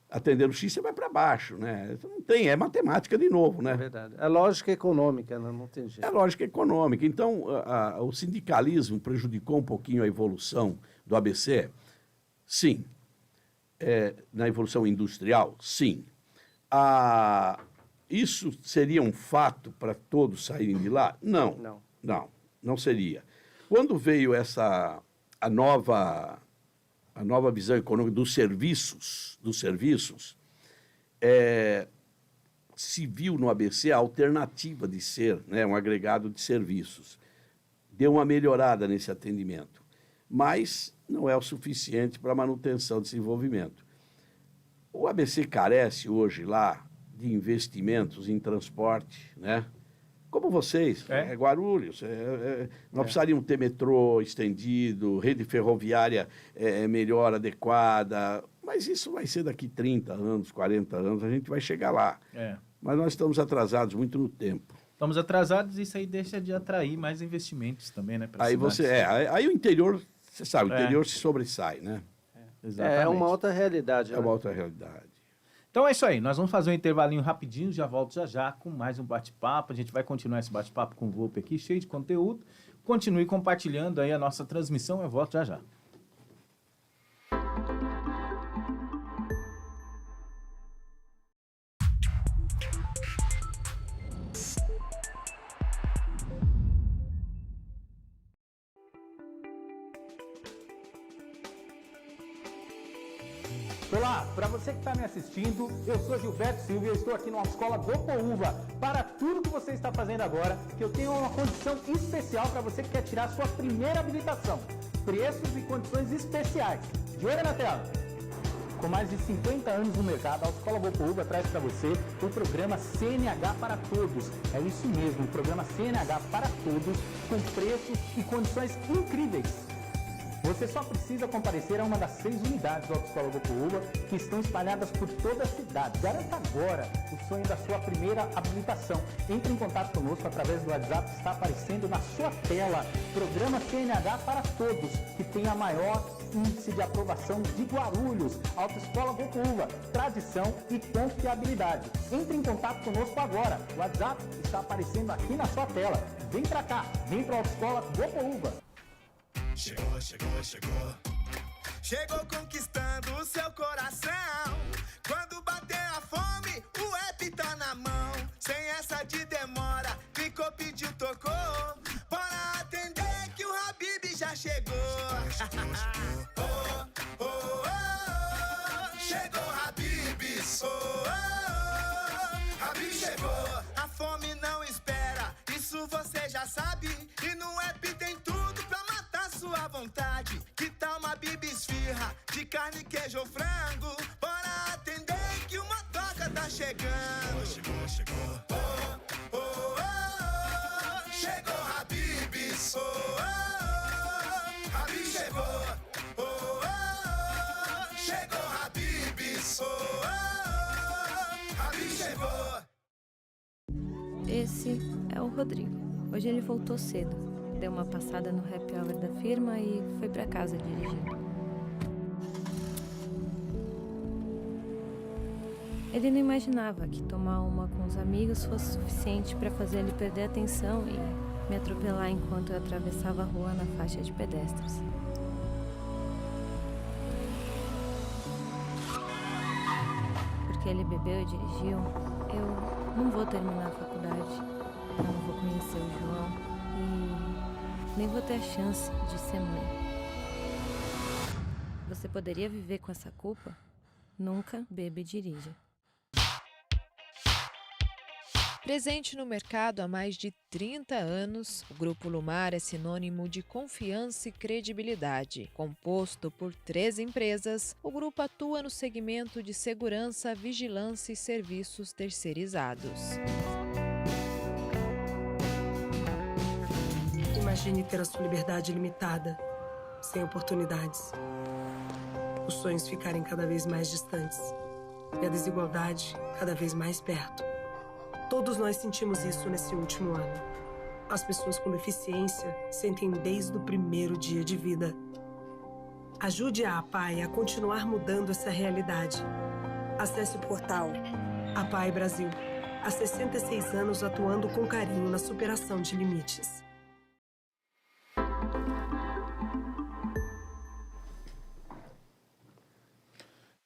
atendendo X, você vai para baixo, né? Não tem, é matemática de novo, né? É verdade. É lógica econômica, né? Não tem jeito. É lógica econômica. Então, o sindicalismo prejudicou um pouquinho a evolução do ABC? Sim. Na evolução industrial? Sim. Isso seria um fato para todos saírem de lá? Não. Não seria. Quando veio a nova visão econômica dos serviços, se viu no ABC a alternativa de ser, né, um agregado de serviços. Deu uma melhorada nesse atendimento, mas não é o suficiente para a manutenção desse desenvolvimento. O ABC carece hoje lá de investimentos em transporte, né? Como vocês, Guarulhos. Nós precisaríamos ter metrô estendido, rede ferroviária melhor, adequada, mas isso vai ser daqui 30 anos, 40 anos, a gente vai chegar lá. Mas nós estamos atrasados muito no tempo. Estamos atrasados e isso aí deixa de atrair mais investimentos também, né? Aí aí o interior, você sabe, o interior se sobressai, né? Exatamente. É uma outra realidade. É uma outra realidade. Então é isso aí, nós vamos fazer um intervalinho rapidinho, já volto já com mais um bate-papo. A gente vai continuar esse bate-papo com o Volpe aqui, cheio de conteúdo. Continue compartilhando aí a nossa transmissão, eu volto já. Olá, para você que está me assistindo, eu sou Gilberto Silva e eu estou aqui na Autoescola do Poúva. Para tudo que você está fazendo agora, que eu tenho uma condição especial para você que quer tirar a sua primeira habilitação. Preços e condições especiais. De olho na tela. Com mais de 50 anos no mercado, a Autoescola Bopoúva traz para você o programa CNH para Todos. É isso mesmo, o programa CNH para Todos, com preços e condições incríveis. Você só precisa comparecer a uma das 6 unidades da Autoescola Bopoúva que estão espalhadas por toda a cidade. Garanta agora o sonho da sua primeira habilitação. Entre em contato conosco através do WhatsApp que está aparecendo na sua tela. Programa CNH para Todos, que tem a maior índice de aprovação de Guarulhos. Autoescola Bopoúva, tradição e confiabilidade. Entre em contato conosco agora. O WhatsApp está aparecendo aqui na sua tela. Vem pra cá, vem pra Autoescola Bopoúva. Chegou, chegou, chegou. Chegou conquistando o seu coração. Quando bater a fome, o app tá na mão. Sem essa de demora, clicou, pediu, tocou. Bora atender que o Habib já chegou. Chegou, chegou. Oh, oh, oh, chegou Habib. Oh, oh, Habib chegou. A fome não espera, isso você já sabe. E no app tem tudo pra matar sua vontade. Que tal uma Habib esfirra de carne, queijo ou frango? Bora atender que uma toca tá chegando. Chegou, chegou. Oh, oh, oh, chegou Habib. Oh, oh, Habib chegou. Oh, oh, chegou Habib. Oh, oh, Habib chegou. Esse é o Rodrigo. Hoje ele voltou cedo, deu uma passada no happy hour da firma e foi pra casa dirigindo. Ele não imaginava que tomar uma com os amigos fosse suficiente para fazer ele perder a atenção e me atropelar enquanto eu atravessava a rua na faixa de pedestres. Porque ele bebeu e dirigiu, eu não vou terminar a faculdade. Eu não vou conhecer o João e nem vou ter a chance de ser mãe. Você poderia viver com essa culpa? Nunca beba e dirija. Presente no mercado há mais de 30 anos, o Grupo Lumar é sinônimo de confiança e credibilidade. Composto por 3 empresas, o grupo atua no segmento de segurança, vigilância e serviços terceirizados. Imagine ter a sua liberdade limitada, sem oportunidades. Os sonhos ficarem cada vez mais distantes e a desigualdade cada vez mais perto. Todos nós sentimos isso nesse último ano. As pessoas com deficiência sentem desde o primeiro dia de vida. Ajude a APAE a continuar mudando essa realidade. Acesse o portal APAE Brasil. Há 66 anos atuando com carinho na superação de limites.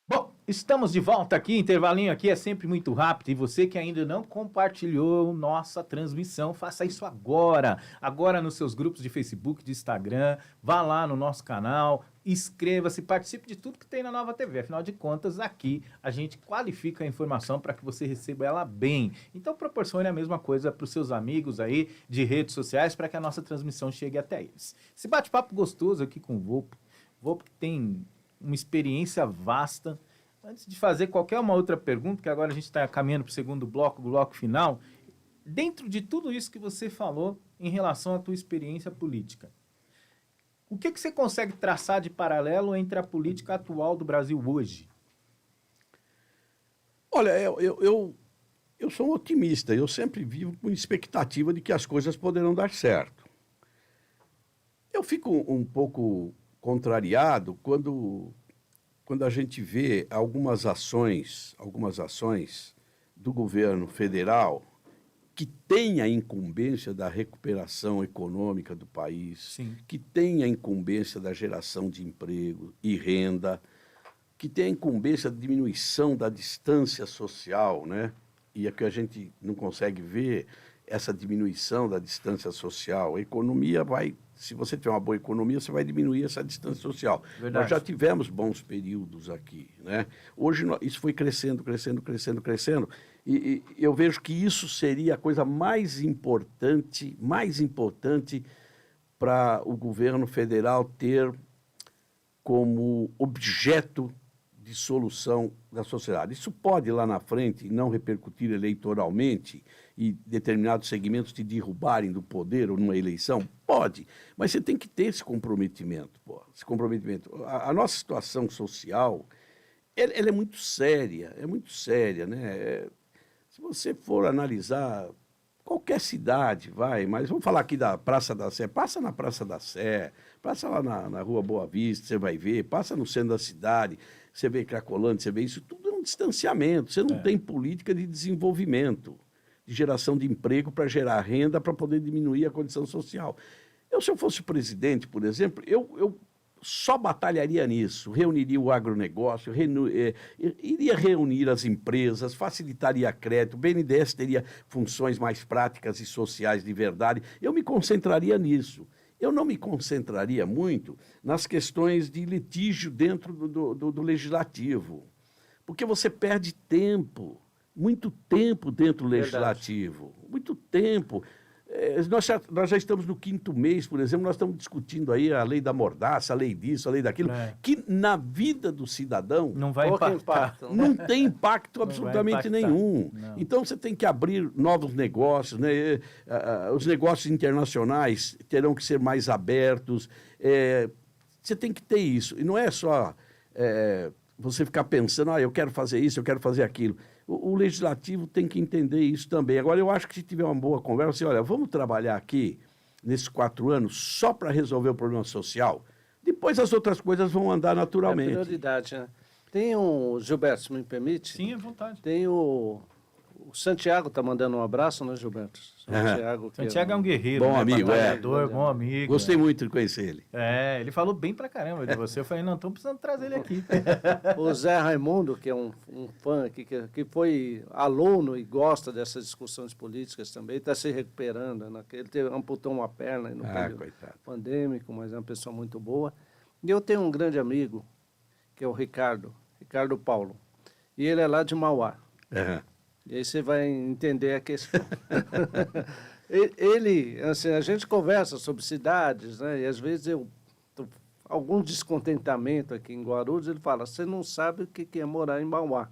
Bom, estamos de volta aqui, intervalinho aqui é sempre muito rápido e você que ainda não compartilhou nossa transmissão, faça isso agora. Agora nos seus grupos de Facebook, de Instagram, vá lá no nosso canal, inscreva-se, participe de tudo que tem na Nova TV. Afinal de contas, aqui a gente qualifica a informação para que você receba ela bem. Então proporcione a mesma coisa para os seus amigos aí de redes sociais para que a nossa transmissão chegue até eles. Esse bate-papo gostoso aqui com o Volpi. Volpi que tem uma experiência vasta. Antes de fazer qualquer uma outra pergunta, que agora a gente está caminhando para o segundo bloco, o bloco final, dentro de tudo isso que você falou em relação à tua experiência política, o que você consegue traçar de paralelo entre a política atual do Brasil hoje? Olha, eu sou um otimista, eu sempre vivo com expectativa de que as coisas poderão dar certo. Eu fico um pouco contrariado quando a gente vê algumas ações do governo federal que tem a incumbência da recuperação econômica do país, Sim. que tem a incumbência da geração de emprego e renda, que tem a incumbência da diminuição da distância social, né? E é que a gente não consegue ver essa diminuição da distância social. A economia vai, se você tiver uma boa economia, você vai diminuir essa distância social. Verdade. Nós já tivemos bons períodos aqui, né? Hoje isso foi crescendo. E eu vejo que isso seria a coisa mais importante para o governo federal ter como objeto de solução da sociedade. Isso pode, lá na frente, não repercutir eleitoralmente e determinados segmentos te derrubarem do poder ou numa eleição? Pode, mas você tem que ter esse comprometimento. Esse comprometimento. A nossa situação social, ela é muito séria, né? Se você for analisar qualquer cidade, mas vamos falar aqui da Praça da Sé, passa na Praça da Sé, passa lá na Rua Boa Vista, você vai ver, passa no centro da cidade, você vê Cracolândia, você vê isso, tudo é um distanciamento, você não tem política de desenvolvimento, de geração de emprego para gerar renda, para poder diminuir a condição social. Se eu fosse presidente, por exemplo, eu só batalharia nisso, reuniria o agronegócio, iria reunir as empresas, facilitaria crédito, o BNDES teria funções mais práticas e sociais de verdade, eu me concentraria nisso. Eu não me concentraria muito nas questões de litígio dentro do legislativo, porque você perde tempo, muito tempo dentro do legislativo, muito tempo. Nós já estamos no 5º mês, por exemplo, nós estamos discutindo aí a lei da mordaça, a lei disso, a lei daquilo, que na vida do cidadão não vai impactar. Não tem impacto absolutamente nenhum. Não. Então você tem que abrir novos negócios, né? Os negócios internacionais terão que ser mais abertos. Você tem que ter isso. E não é só você ficar pensando, eu quero fazer isso, eu quero fazer aquilo. O legislativo tem que entender isso também. Agora, eu acho que se tiver uma boa conversa, assim, olha, vamos trabalhar aqui, nesses 4 anos, só para resolver o problema social. Depois as outras coisas vão andar naturalmente. É prioridade, né? Tem Gilberto, se me permite? Sim, à vontade. Tem o Santiago está mandando um abraço, né, Gilberto? Santiago é um guerreiro, bom amigo, batalhador, bom amigo. Gostei muito de conhecer ele. Ele falou bem pra caramba de você. Eu falei, não, estamos precisando trazer ele aqui. O Zé Raimundo, que é um fã aqui, que foi aluno e gosta dessas discussões políticas também, está se recuperando. Né? Ele amputou uma perna no período pandêmico, mas é uma pessoa muito boa. E eu tenho um grande amigo, que é o Ricardo Paulo, e ele é lá de Mauá. E aí você vai entender a questão. Ele, assim, a gente conversa sobre cidades, né? E às vezes algum descontentamento aqui em Guarulhos, ele fala, você não sabe o que é morar em Mauá.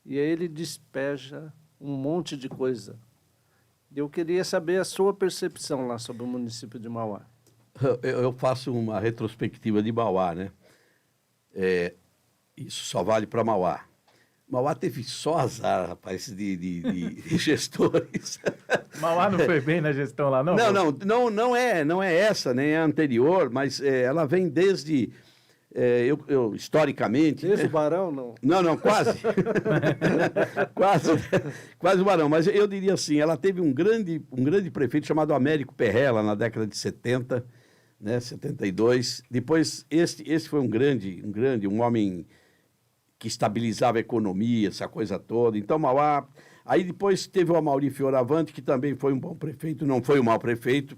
E aí ele despeja um monte de coisa. Eu queria saber a sua percepção lá sobre o município de Mauá. Eu faço uma retrospectiva de Mauá, né? Isso só vale para Mauá. Mauá teve só azar, rapaz, de gestores. Mauá não foi bem na gestão lá, não? Não é essa, nem a anterior, mas ela vem desde, historicamente... Desde o Barão, não? Não, quase. quase o Barão, mas eu diria assim, ela teve um grande prefeito chamado Américo Perrella, na década de 70, né, 72. Depois, esse foi um homem que estabilizava a economia, essa coisa toda. Então, Mauá... Aí depois teve o Amaury Fioravante, que também foi um bom prefeito, não foi um mau prefeito.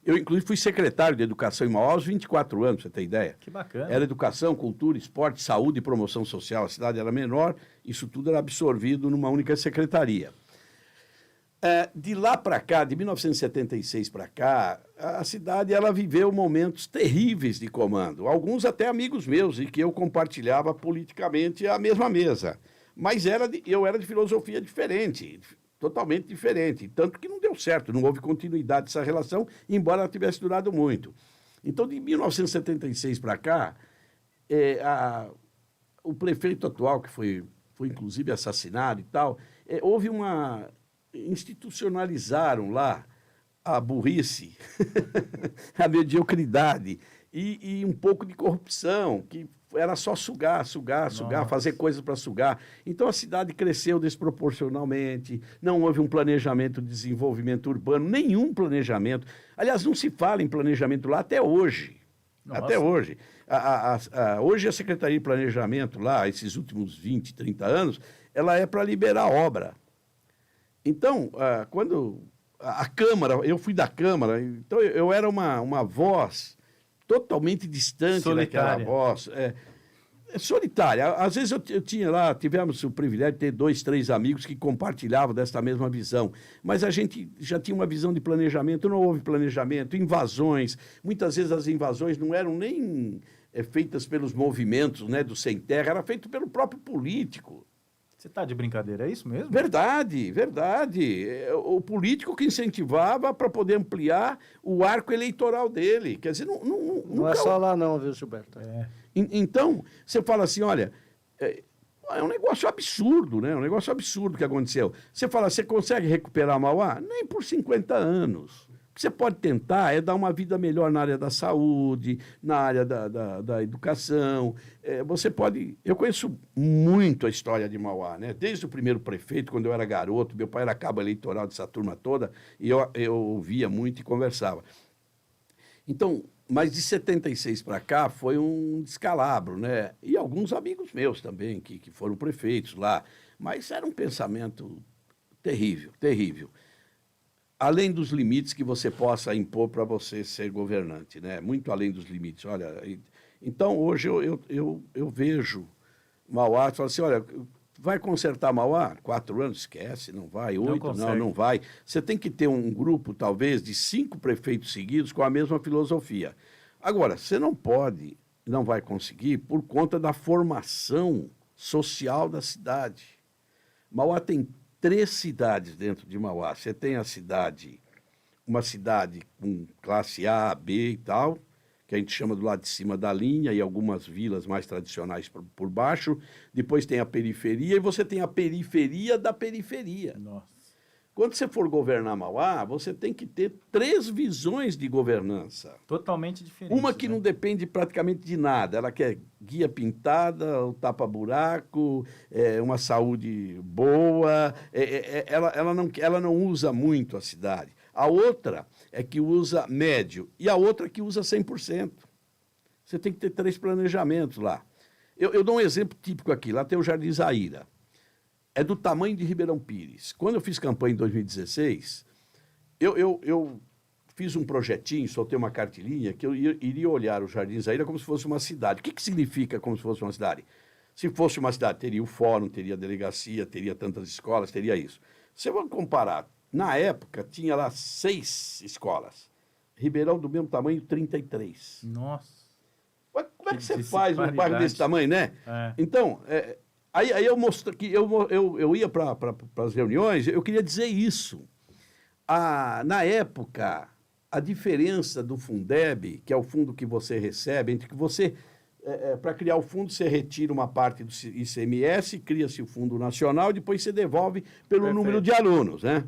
Eu, inclusive, fui secretário de Educação em Mauá aos 24 anos, pra você ter ideia. Que bacana. Era educação, cultura, esporte, saúde e promoção social. A cidade era menor, isso tudo era absorvido numa única secretaria. De lá para cá, de 1976 para cá, a cidade ela viveu momentos terríveis de comando. Alguns até amigos meus, e que eu compartilhava politicamente a mesma mesa. Mas eu era de filosofia diferente, totalmente diferente. Tanto que não deu certo, não houve continuidade dessa relação, embora ela tivesse durado muito. Então, de 1976 para cá, o prefeito atual, que foi inclusive assassinado e tal, houve uma... institucionalizaram lá a burrice, a mediocridade e um pouco de corrupção, que era só sugar, fazer coisas para sugar. Então a cidade cresceu desproporcionalmente, não houve um planejamento de desenvolvimento urbano, nenhum planejamento. Aliás, não se fala em planejamento lá até hoje. Nossa. Até hoje. Hoje a Secretaria de Planejamento lá, esses últimos 20, 30 anos, ela é para liberar obra. Então, quando a Câmara, eu fui da Câmara, então eu era uma voz totalmente distante daquela voz. Solitária. Às vezes tivemos o privilégio de ter 2, 3 amigos que compartilhavam desta mesma visão, mas a gente já tinha uma visão de planejamento, não houve planejamento, invasões, muitas vezes as invasões não eram nem feitas pelos movimentos, né, do Sem Terra, era feito pelo próprio político. Você está de brincadeira, é isso mesmo? Verdade. O político que incentivava para poder ampliar o arco eleitoral dele. Quer dizer, não é só lá não, viu, Gilberto? Então, você fala assim, olha, é um negócio absurdo, né? Um negócio absurdo que aconteceu. Você fala, você consegue recuperar Mauá? Nem por 50 anos. O que você pode tentar é dar uma vida melhor na área da saúde, na área da educação. Você pode... Eu conheço muito a história de Mauá, né? Desde o primeiro prefeito, quando eu era garoto, meu pai era cabo eleitoral dessa turma toda, e eu ouvia muito e conversava. Então, mas de 76 para cá foi um descalabro, né? E alguns amigos meus também, que foram prefeitos lá. Mas era um pensamento terrível, terrível. Além dos limites que você possa impor para você ser governante, né? Muito além dos limites. Olha, então hoje eu vejo Mauá e falo assim, olha, vai consertar Mauá? 4 anos, esquece, não vai. 8, não vai. Você tem que ter um grupo, talvez, de 5 prefeitos seguidos com a mesma filosofia. Agora, você não vai conseguir por conta da formação social da cidade. Mauá tem 3 cidades dentro de Mauá. Você tem uma cidade com classe A, B e tal, que a gente chama do lado de cima da linha, e algumas vilas mais tradicionais por baixo. Depois tem a periferia, e você tem a periferia da periferia. Nossa. Quando você for governar Mauá, você tem que ter 3 visões de governança. Totalmente diferente. Uma que não depende praticamente de nada. Ela quer guia pintada, o tapa-buraco, uma saúde boa. Ela não usa muito a cidade. A outra é que usa médio e a outra que usa 100%. Você tem que ter 3 planejamentos lá. Eu dou um exemplo típico aqui. Lá tem o Jardim Zaira. É do tamanho de Ribeirão Pires. Quando eu fiz campanha em 2016, eu fiz um projetinho, soltei uma cartilinha, que eu iria olhar o Jardim Zaira como se fosse uma cidade. O que significa como se fosse uma cidade? Se fosse uma cidade, teria o fórum, teria a delegacia, teria tantas escolas, teria isso. Se eu vou comparar, na época tinha lá 6 escolas. Ribeirão do mesmo tamanho, 33. Nossa. Como é que você faz um disparidade. bairro desse tamanho, né? É. Então, aí eu mostro que eu ia para as reuniões, eu queria dizer isso. Na época, a diferença do Fundeb, que é o fundo que você recebe, entre que você, para criar o fundo, você retira uma parte do ICMS, cria-se o Fundo Nacional, e depois você devolve pelo número de alunos, né?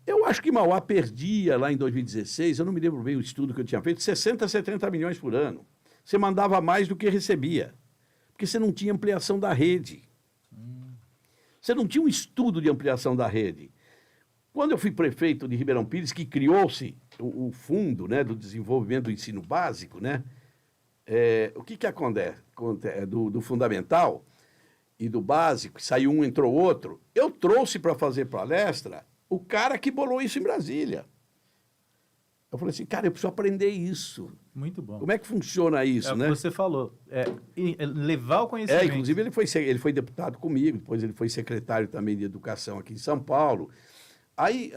Eu acho que Mauá perdia lá em 2016, eu não me lembro bem o estudo que eu tinha feito, 60, 70 milhões por ano. Você mandava mais do que recebia, porque você não tinha ampliação da rede. Você não tinha um estudo de ampliação da rede. Quando eu fui prefeito de Ribeirão Pires, que criou-se o fundo, né, do desenvolvimento do ensino básico, né, o que acontece do fundamental e do básico, saiu um, entrou outro, eu trouxe para fazer palestra o cara que bolou isso em Brasília. Eu falei assim, cara, eu preciso aprender isso. Muito bom. Como é que funciona isso, É o né? que você falou. Levar o conhecimento. Inclusive ele foi deputado comigo, depois ele foi secretário também de Educação aqui em São Paulo. Aí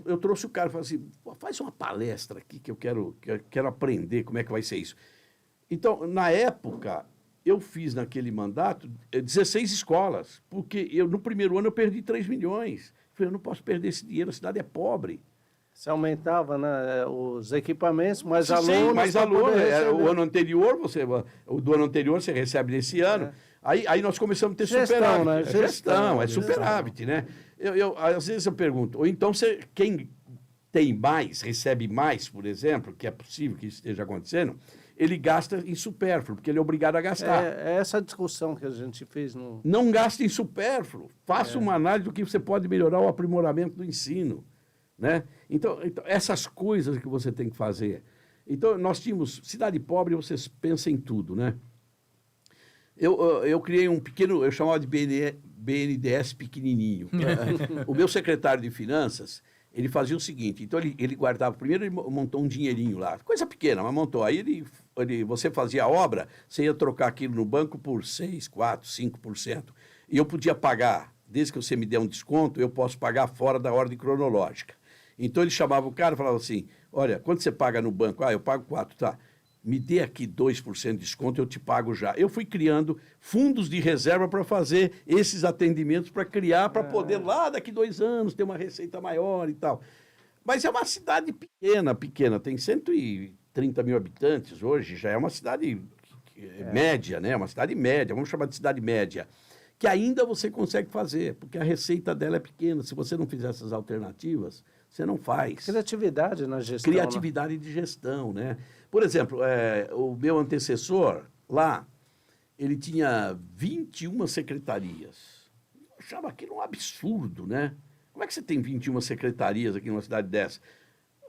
eu trouxe o cara e falei assim, faz uma palestra aqui que eu quero aprender como é que vai ser isso. Então, na época, eu fiz naquele mandato 16 escolas, porque no primeiro ano eu perdi 3 milhões. Eu falei, eu não posso perder esse dinheiro, a cidade é pobre. Você aumentava, né, os equipamentos, mais Sim, alunos. mais pra alunos. poder receber. O ano anterior, o do ano anterior você recebe nesse ano. Aí nós começamos a ter Gestão, superávit. né? Gestão, é Gestão. superávit, né? Às vezes eu pergunto, ou então quem tem mais, recebe mais, por exemplo, que é possível que isso esteja acontecendo, ele gasta em supérfluo, porque ele é obrigado a gastar. É essa discussão que a gente fez no... Não gaste em supérfluo. Faça uma análise do que você pode melhorar o aprimoramento do ensino, né? Então, essas coisas que você tem que fazer. Então, nós tínhamos cidade pobre, vocês pensam em tudo, né? Eu criei um pequeno, eu chamava de BNDES pequenininho. O meu secretário de Finanças, ele fazia o seguinte, então ele guardava, primeiro ele montou um dinheirinho lá, coisa pequena, mas montou. Aí você fazia a obra, você ia trocar aquilo no banco por 6%, 4%, 5%. E eu podia pagar, desde que você me der um desconto, eu posso pagar fora da ordem cronológica. Então ele chamava o cara e falava assim, olha, quanto você paga no banco? Eu pago 4%, tá. Me dê aqui 2% de desconto, eu te pago já. Eu fui criando fundos de reserva para fazer esses atendimentos, para criar, para poder lá daqui 2 anos ter uma receita maior e tal. Mas é uma cidade pequena, tem 130 mil habitantes hoje, já é uma cidade média, né? Uma cidade média, vamos chamar de cidade média, que ainda você consegue fazer, porque a receita dela é pequena. Se você não fizer essas alternativas, você não faz. Criatividade na gestão. Criatividade de gestão, né? Por exemplo, o meu antecessor lá, ele tinha 21 secretarias. Eu achava aquilo um absurdo, né? Como é que você tem 21 secretarias aqui numa cidade dessa?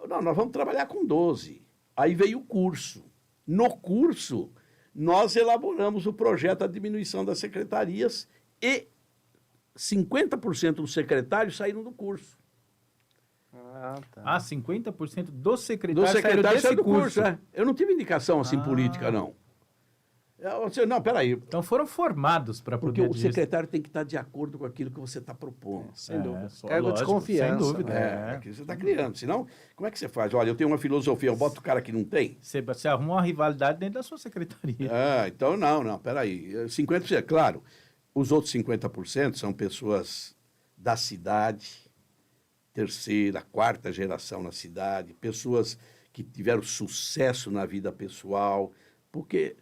Não, nós vamos trabalhar com 12. Aí veio o curso. No curso, nós elaboramos o projeto da diminuição das secretarias e 50% dos secretários saíram do curso. Tá. 50% dos secretários Secretário saíram desse do curso. curso. Eu não tive indicação assim política, não. Não, peraí. Então foram formados para Porque poder... o secretário tem que estar de acordo com aquilo que você está propondo. Sem dúvida. só Cargo de lógico, confiança. Sem dúvida. Que você está criando. Senão, como é que você faz? Olha, eu tenho uma filosofia, eu boto o cara que não tem. Você arruma uma rivalidade dentro da sua secretaria. Então não, peraí. 50%, claro. Os outros 50% são pessoas da cidade, terceira, quarta geração na cidade, pessoas que tiveram sucesso na vida pessoal, porque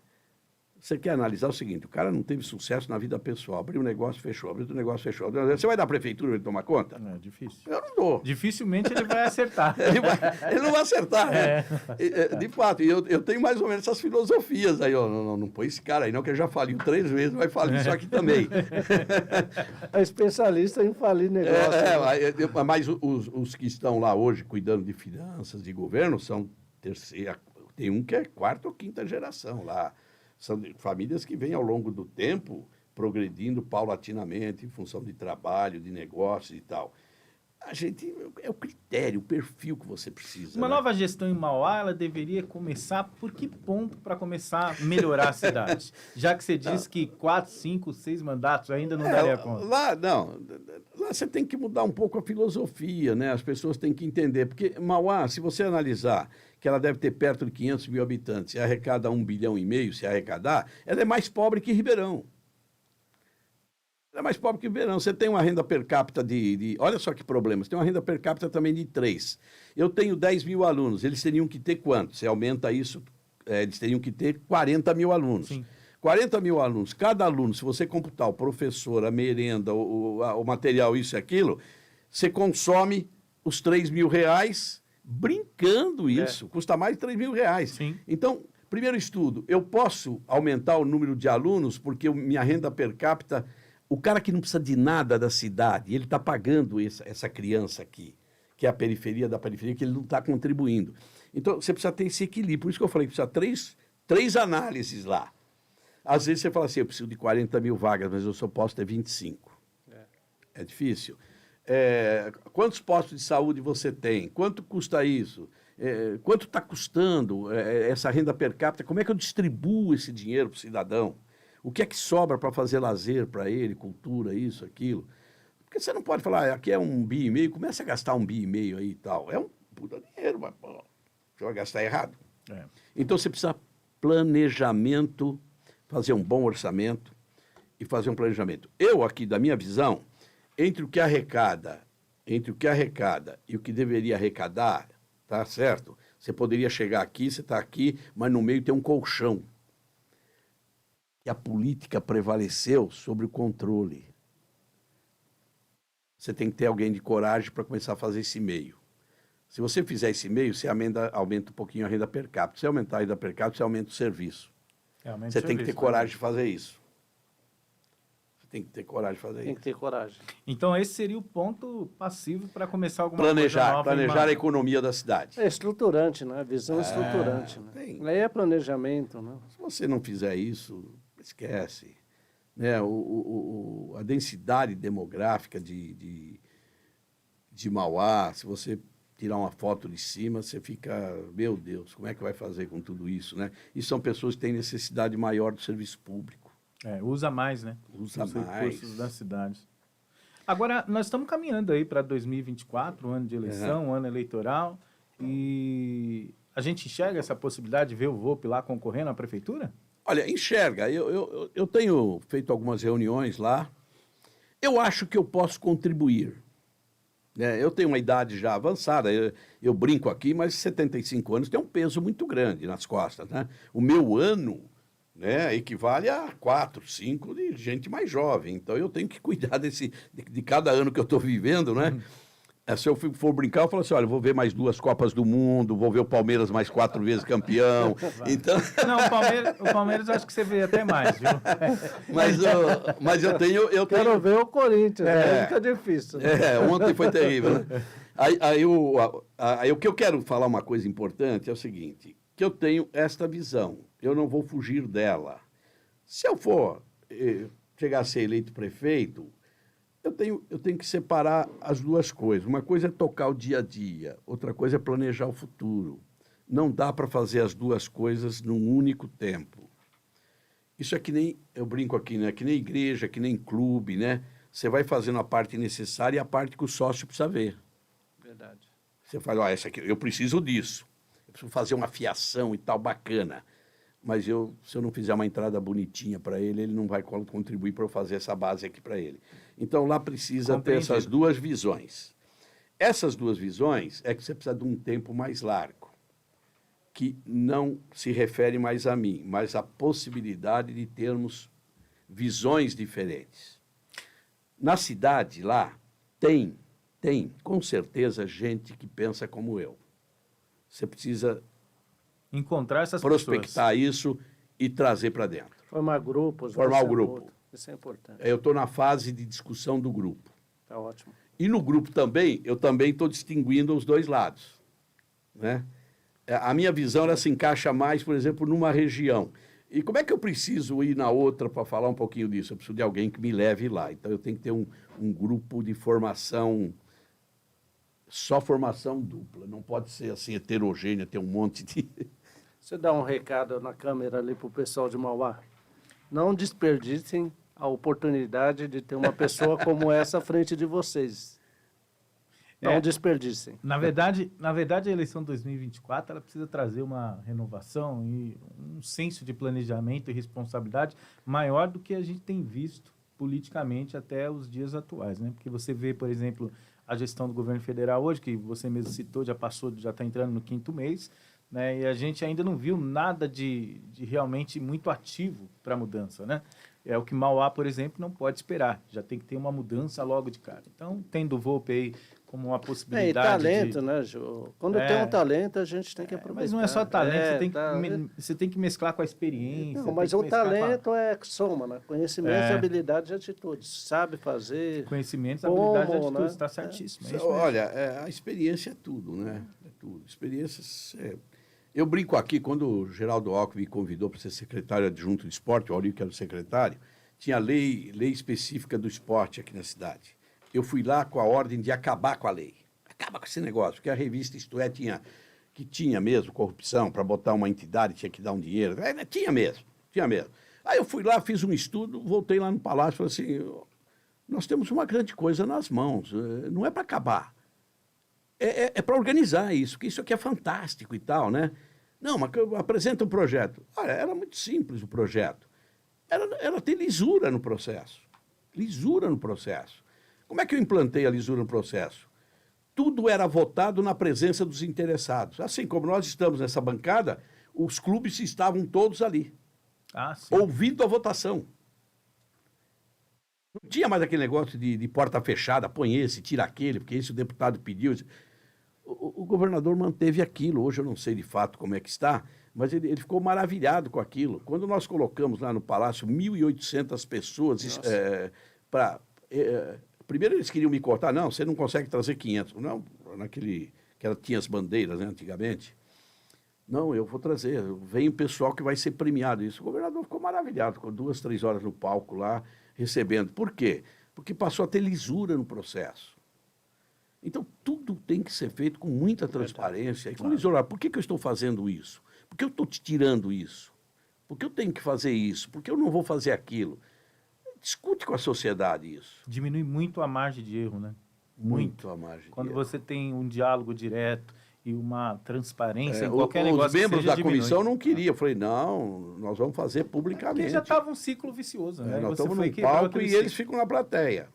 você quer analisar o seguinte, o cara não teve sucesso na vida pessoal, abriu um negócio, fechou, abriu outro negócio, fechou. Você vai dar a prefeitura para ele tomar conta? É difícil. Eu não dou. Dificilmente ele vai acertar. Ele não vai acertar, né? De fato, e eu tenho mais ou menos essas filosofias aí, ó, não põe esse cara aí não, que já faliu 3 vezes, vai falir isso aqui também. É especialista em falir negócio. Mas os que estão lá hoje cuidando de finanças, de governo, são terceira, tem um que é 4ª ou 5ª geração lá. São famílias que vêm ao longo do tempo progredindo paulatinamente em função de trabalho, de negócios e tal. A gente, é o critério, o perfil que você precisa. Uma né? nova gestão em Mauá, ela deveria começar por que ponto para começar a melhorar a cidade? Já que você diz que 4, 5, 6 mandatos ainda não daria conta. Lá você tem que mudar um pouco a filosofia, né? As pessoas têm que entender, porque Mauá, se você analisar que ela deve ter perto de 500 mil habitantes e arrecada 1,5 bilhão, se arrecadar, ela é mais pobre que Ribeirão. É mais pobre que o verão. Você tem uma renda per capita Olha só que problema. Você tem uma renda per capita também de 3. Eu tenho 10 mil alunos. Eles teriam que ter quanto? Você aumenta isso, eles teriam que ter 40 mil alunos. Sim. 40 mil alunos. Cada aluno, se você computar o professor, a merenda, o material, isso e aquilo, você consome os 3 mil reais brincando isso. Custa mais de 3 mil reais. Sim. Então, primeiro estudo, eu posso aumentar o número de alunos porque minha renda per capita... O cara que não precisa de nada da cidade, ele está pagando essa criança aqui, que é a periferia da periferia, que ele não está contribuindo. Então, você precisa ter esse equilíbrio. Por isso que eu falei que precisa três análises lá. Às vezes você fala assim, eu preciso de 40 mil vagas, mas eu só posso ter 25. É difícil. Quantos postos de saúde você tem? Quanto custa isso? Quanto está custando essa renda per capita? Como é que eu distribuo esse dinheiro para o cidadão? O que é que sobra para fazer lazer para ele, cultura, isso, aquilo? Porque você não pode falar, aqui é 1,5 bilhão, começa a gastar 1,5 bilhão aí e tal. É um puta dinheiro, mas pô, você vai gastar errado. Então você precisa planejamento, fazer um bom orçamento e fazer um planejamento. Eu aqui, da minha visão, entre o que arrecada e o que deveria arrecadar, tá certo? Você poderia chegar aqui, você está aqui, mas no meio tem um colchão. A política prevaleceu sobre o controle. Você tem que ter alguém de coragem para começar a fazer esse meio. Se você fizer esse meio, você aumenta um pouquinho a renda per capita. Se aumentar a renda per capita, você aumenta o serviço. Você tem que ter coragem de fazer isso. Você tem que ter coragem de fazer isso. Tem que ter coragem. Então, esse seria o ponto passivo para começar alguma coisa nova. Planejar a em economia da cidade. É estruturante, né? Visão estruturante. Né? Aí é planejamento. Né? Se você não fizer isso... Esquece. Né? A densidade demográfica de Mauá, se você tirar uma foto de cima, você fica, meu Deus, como é que vai fazer com tudo isso? Né? E são pessoas que têm necessidade maior do serviço público. Usa mais, né? Usa os mais. recursos das cidades. Agora, nós estamos caminhando aí para 2024, um ano de eleição, um ano eleitoral, e a gente enxerga essa possibilidade de ver o Volpi lá concorrendo à prefeitura? Olha, enxerga. Eu tenho feito algumas reuniões lá. Eu acho que eu posso contribuir. Né? Eu tenho uma idade já avançada. Eu brinco aqui, mas 75 anos tem um peso muito grande nas costas. Né? O meu ano, né, equivale a 4, 5 de gente mais jovem. Então, eu tenho que cuidar de cada ano que eu estou vivendo, né? Se eu for brincar, eu falo assim, olha, eu vou ver mais 2 Copas do Mundo, vou ver o Palmeiras mais 4 vezes campeão. Então... Não, o Palmeiras eu acho que você vê até mais, viu? Mas eu tenho... Quero ver o Corinthians, fica difícil. Né? Ontem foi terrível, né? Aí o que eu quero falar uma coisa importante é o seguinte, que eu tenho esta visão, eu não vou fugir dela. Se eu for chegar a ser eleito prefeito... Eu tenho que separar as duas coisas. Uma coisa é tocar o dia a dia, outra coisa é planejar o futuro. Não dá para fazer as duas coisas num único tempo. Isso é que nem, eu brinco aqui, né? Que nem igreja, que nem clube, né? Você vai fazendo a parte necessária e a parte que o sócio precisa ver. Verdade. Você fala, essa aqui, eu preciso disso. Eu preciso fazer uma fiação e tal, bacana. Mas se eu não fizer uma entrada bonitinha para ele, ele não vai contribuir para eu fazer essa base aqui para ele. Então, lá precisa ter essas duas visões. Essas duas visões é que você precisa de um tempo mais largo, que não se refere mais a mim, mas à possibilidade de termos visões diferentes. Na cidade, lá, tem, com certeza, gente que pensa como eu. Você precisa... encontrar essas prospectar isso e trazer para dentro. Formar grupos. Formar o grupo. Isso é importante. Eu estou na fase de discussão do grupo. Está ótimo. E no grupo também, eu também estou distinguindo os dois lados. Né? A minha visão ela se encaixa mais, por exemplo, numa região. E como é que eu preciso ir na outra para falar um pouquinho disso? Eu preciso de alguém que me leve lá. Então, eu tenho que ter um grupo de formação só formação dupla. Não pode ser assim heterogênea, ter um monte de... Você dá um recado na câmera ali para o pessoal de Mauá. Não desperdicem a oportunidade de ter uma pessoa como essa à frente de vocês. Não desperdicem. Na verdade, a eleição 2024 ela precisa trazer uma renovação e um senso de planejamento e responsabilidade maior do que a gente tem visto politicamente até os dias atuais, né? Porque você vê, por exemplo, a gestão do governo federal hoje, que você mesmo citou, já está entrando no 5º mês, né? E a gente ainda não viu nada de realmente muito ativo para a mudança, né? É o que Mauá, por exemplo, não pode esperar. Já tem que ter uma mudança logo de cara. Então, tendo o Volpe aí como uma possibilidade e talento, né, Jô? Quando tem um talento, a gente tem que aproveitar. Mas não é só talento, você tem que mesclar com a experiência. Não, mas o talento é soma, né? Conhecimento, habilidade e atitude. Sabe fazer. Conhecimento, habilidade e atitude, está certíssimo. Olha, a experiência é tudo, né? É tudo. Experiências... Eu brinco aqui, quando o Geraldo Alckmin me convidou para ser secretário adjunto de esporte, o Aurinho que era o secretário, tinha lei específica do esporte aqui na cidade. Eu fui lá com a ordem de acabar com a lei. Acaba com esse negócio, porque a revista Isto É tinha mesmo corrupção, para botar uma entidade tinha que dar um dinheiro. Tinha mesmo. Aí eu fui lá, fiz um estudo, voltei lá no palácio e falei assim, nós temos uma grande coisa nas mãos, não é para acabar. É para organizar isso, porque isso aqui é fantástico e tal, né? Não, mas apresenta um projeto. Olha, era muito simples o projeto. Era ter lisura no processo. Lisura no processo. Como é que eu implantei a lisura no processo? Tudo era votado na presença dos interessados. Assim como nós estamos nessa bancada, os clubes estavam todos ali, ouvindo a votação. Não tinha mais aquele negócio de porta fechada, põe esse, tira aquele, porque esse o deputado pediu. O governador manteve aquilo. Hoje eu não sei de fato como é que está, mas ele ficou maravilhado com aquilo. Quando nós colocamos lá no Palácio 1.800 pessoas primeiro eles queriam me cortar. Não, você não consegue trazer 500. Não, tinha as bandeiras, né, antigamente. Não, eu vou trazer. Vem o pessoal que vai ser premiado. Isso. O governador ficou maravilhado, ficou 2, 3 horas no palco lá, recebendo. Por quê? Porque passou a ter lisura no processo. Então, tudo tem que ser feito com muita transparência. E com lisura. Por que eu estou fazendo isso? Por que eu estou te tirando isso? Por que eu tenho que fazer isso? Por que eu não vou fazer aquilo? Discute com a sociedade isso. Diminui muito a margem de erro, né? Muito a margem Quando de erro. você tem um diálogo direto e uma transparência em qualquer negócio. Os membros da diminui. comissão não queriam. Eu falei, não, nós vamos fazer publicamente. Porque já estava um ciclo vicioso, né? Nós estamos no palco e eles ficam na plateia.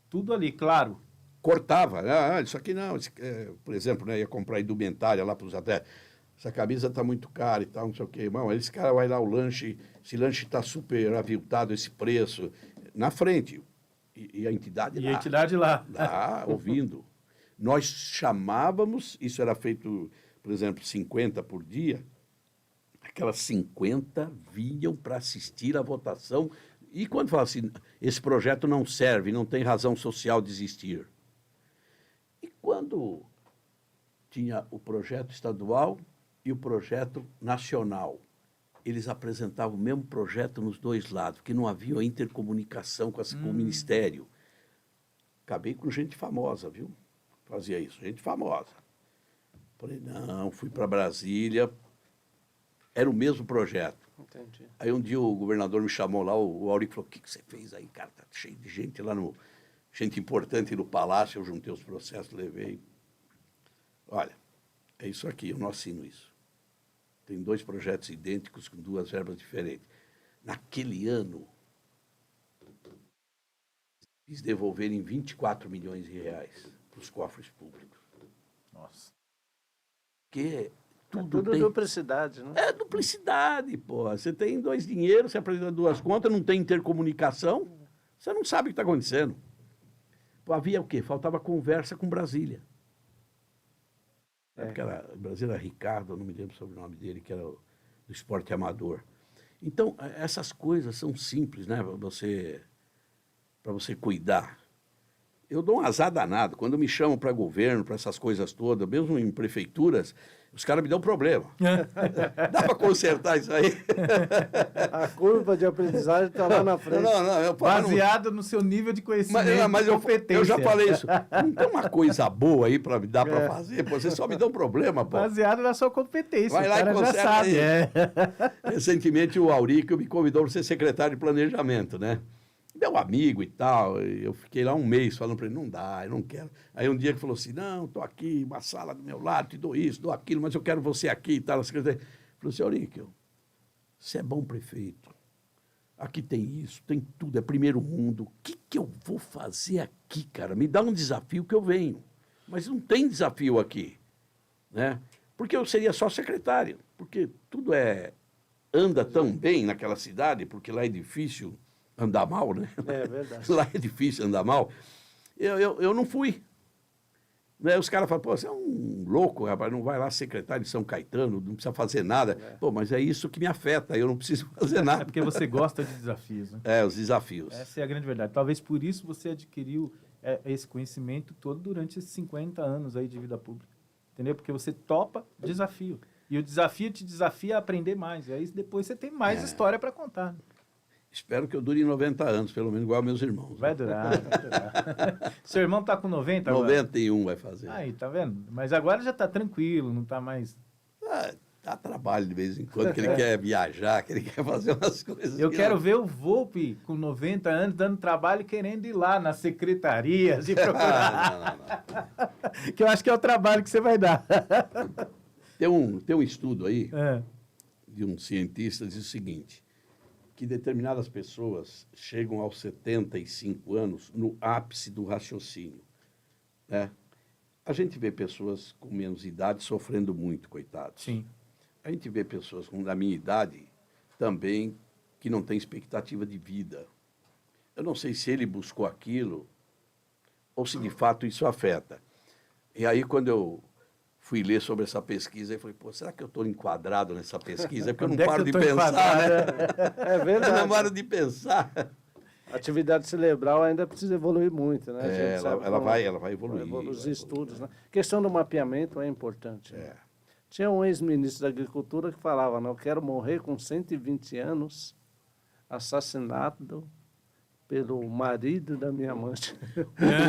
Tudo ali, claro. Cortava. Isso aqui não. Por exemplo, né, ia comprar indumentária lá para os atletas. Essa camisa está muito cara e tal, não sei o quê. Irmão, esse cara vai lá, esse lanche está super aviltado, esse preço, na frente. E a entidade lá. E a entidade lá. Lá, ouvindo. Nós chamávamos, isso era feito, por exemplo, 50 por dia, aquelas 50 vinham para assistir à votação. E quando fala assim, esse projeto não serve, não tem razão social de existir. E quando tinha o projeto estadual e o projeto nacional, eles apresentavam o mesmo projeto nos dois lados, porque não havia intercomunicação com o Ministério. Acabei com gente famosa, viu? Fazia isso, gente famosa. Falei, não, fui para Brasília, era o mesmo projeto. Entendi. Aí um dia o governador me chamou lá, o Aurico falou, o que você fez aí, cara? Tá cheio de gente lá, gente importante no palácio, eu juntei os processos, levei. Olha, é isso aqui, eu não assino isso. Tem 2 projetos idênticos com 2 verbas diferentes. Naquele ano, fiz devolverem 24 milhões de reais para os cofres públicos. Nossa. Porque Tudo tem... duplicidade, né? É duplicidade, pô. Você tem 2 dinheiros, você apresenta 2 contas, não tem intercomunicação, você não sabe o que está acontecendo. Pô, havia o quê? Faltava conversa com Brasília. Brasília era Ricardo, eu não me lembro sobre o nome dele, que era do esporte amador. Então, essas coisas são simples, né, para você cuidar. eu dou um azar danado. Quando me chamam para governo, para essas coisas todas, mesmo em prefeituras, os caras me dão problema. Dá para consertar isso aí? A curva de aprendizagem está lá na frente. Baseado no seu nível de conhecimento mas e competência. eu já falei isso. Não tem uma coisa boa aí para me dar para fazer? Pô, vocês só me dão problema, pô. Baseado na sua competência. Vai lá o cara e já conserta sabe. aí. Recentemente o Aurico me convidou para ser secretário de planejamento, né? Meu amigo e tal, eu fiquei lá um mês falando para ele, não dá, eu não quero. Aí um dia ele falou assim, não, estou aqui, uma sala do meu lado, te dou isso, dou aquilo, mas eu quero você aqui e tal. A secretária falou assim, Aurico, você é bom prefeito, aqui tem isso, tem tudo, é primeiro mundo, o que eu vou fazer aqui, cara? Me dá um desafio que eu venho, mas não tem desafio aqui, né? Porque eu seria só secretário, porque tudo anda tão bem naquela cidade, porque lá é difícil andar mal, né? É verdade. Lá é difícil andar mal. Eu não fui. Né? Os caras falam, pô, você é um louco, rapaz, não vai lá secretário de São Caetano, não precisa fazer nada. Pô, mas é isso que me afeta, eu não preciso fazer nada. É porque você gosta de desafios, né? Os desafios. Essa é a grande verdade. Talvez por isso você adquiriu esse conhecimento todo durante esses 50 anos aí de vida pública. Entendeu? Porque você topa desafio. E o desafio te desafia a aprender mais. E aí depois você tem mais história para contar. Né? Espero que eu dure 90 anos, pelo menos igual meus irmãos. Vai durar, vai durar. Seu irmão está com 90 agora? 91 vai fazer. Aí, tá vendo? Mas agora já está tranquilo, não está mais... Dá trabalho de vez em quando, que ele quer viajar, que ele quer fazer umas coisas. Eu quero ver o Volpe com 90 anos dando trabalho e querendo ir lá nas secretarias e procurar. Não. Que eu acho que é o trabalho que você vai dar. Tem um estudo aí de um cientista que diz o seguinte, que determinadas pessoas chegam aos 75 anos no ápice do raciocínio. Né? A gente vê pessoas com menos idade sofrendo muito, coitados. Sim. A gente vê pessoas da minha idade também que não têm expectativa de vida. Eu não sei se ele buscou aquilo ou se de fato isso afeta. E aí, quando eu fui ler sobre essa pesquisa, eu falei, pô, será que eu estou enquadrado nessa pesquisa? É porque eu não paro de pensar, né? É verdade. Eu não paro de pensar. A atividade cerebral ainda precisa evoluir muito, né? Ela vai evoluir. Os estudos, né? A questão do mapeamento é importante. Né? Tinha um ex-ministro da Agricultura que falava, né? Eu quero morrer com 120 anos, assassinado pelo marido da minha amante.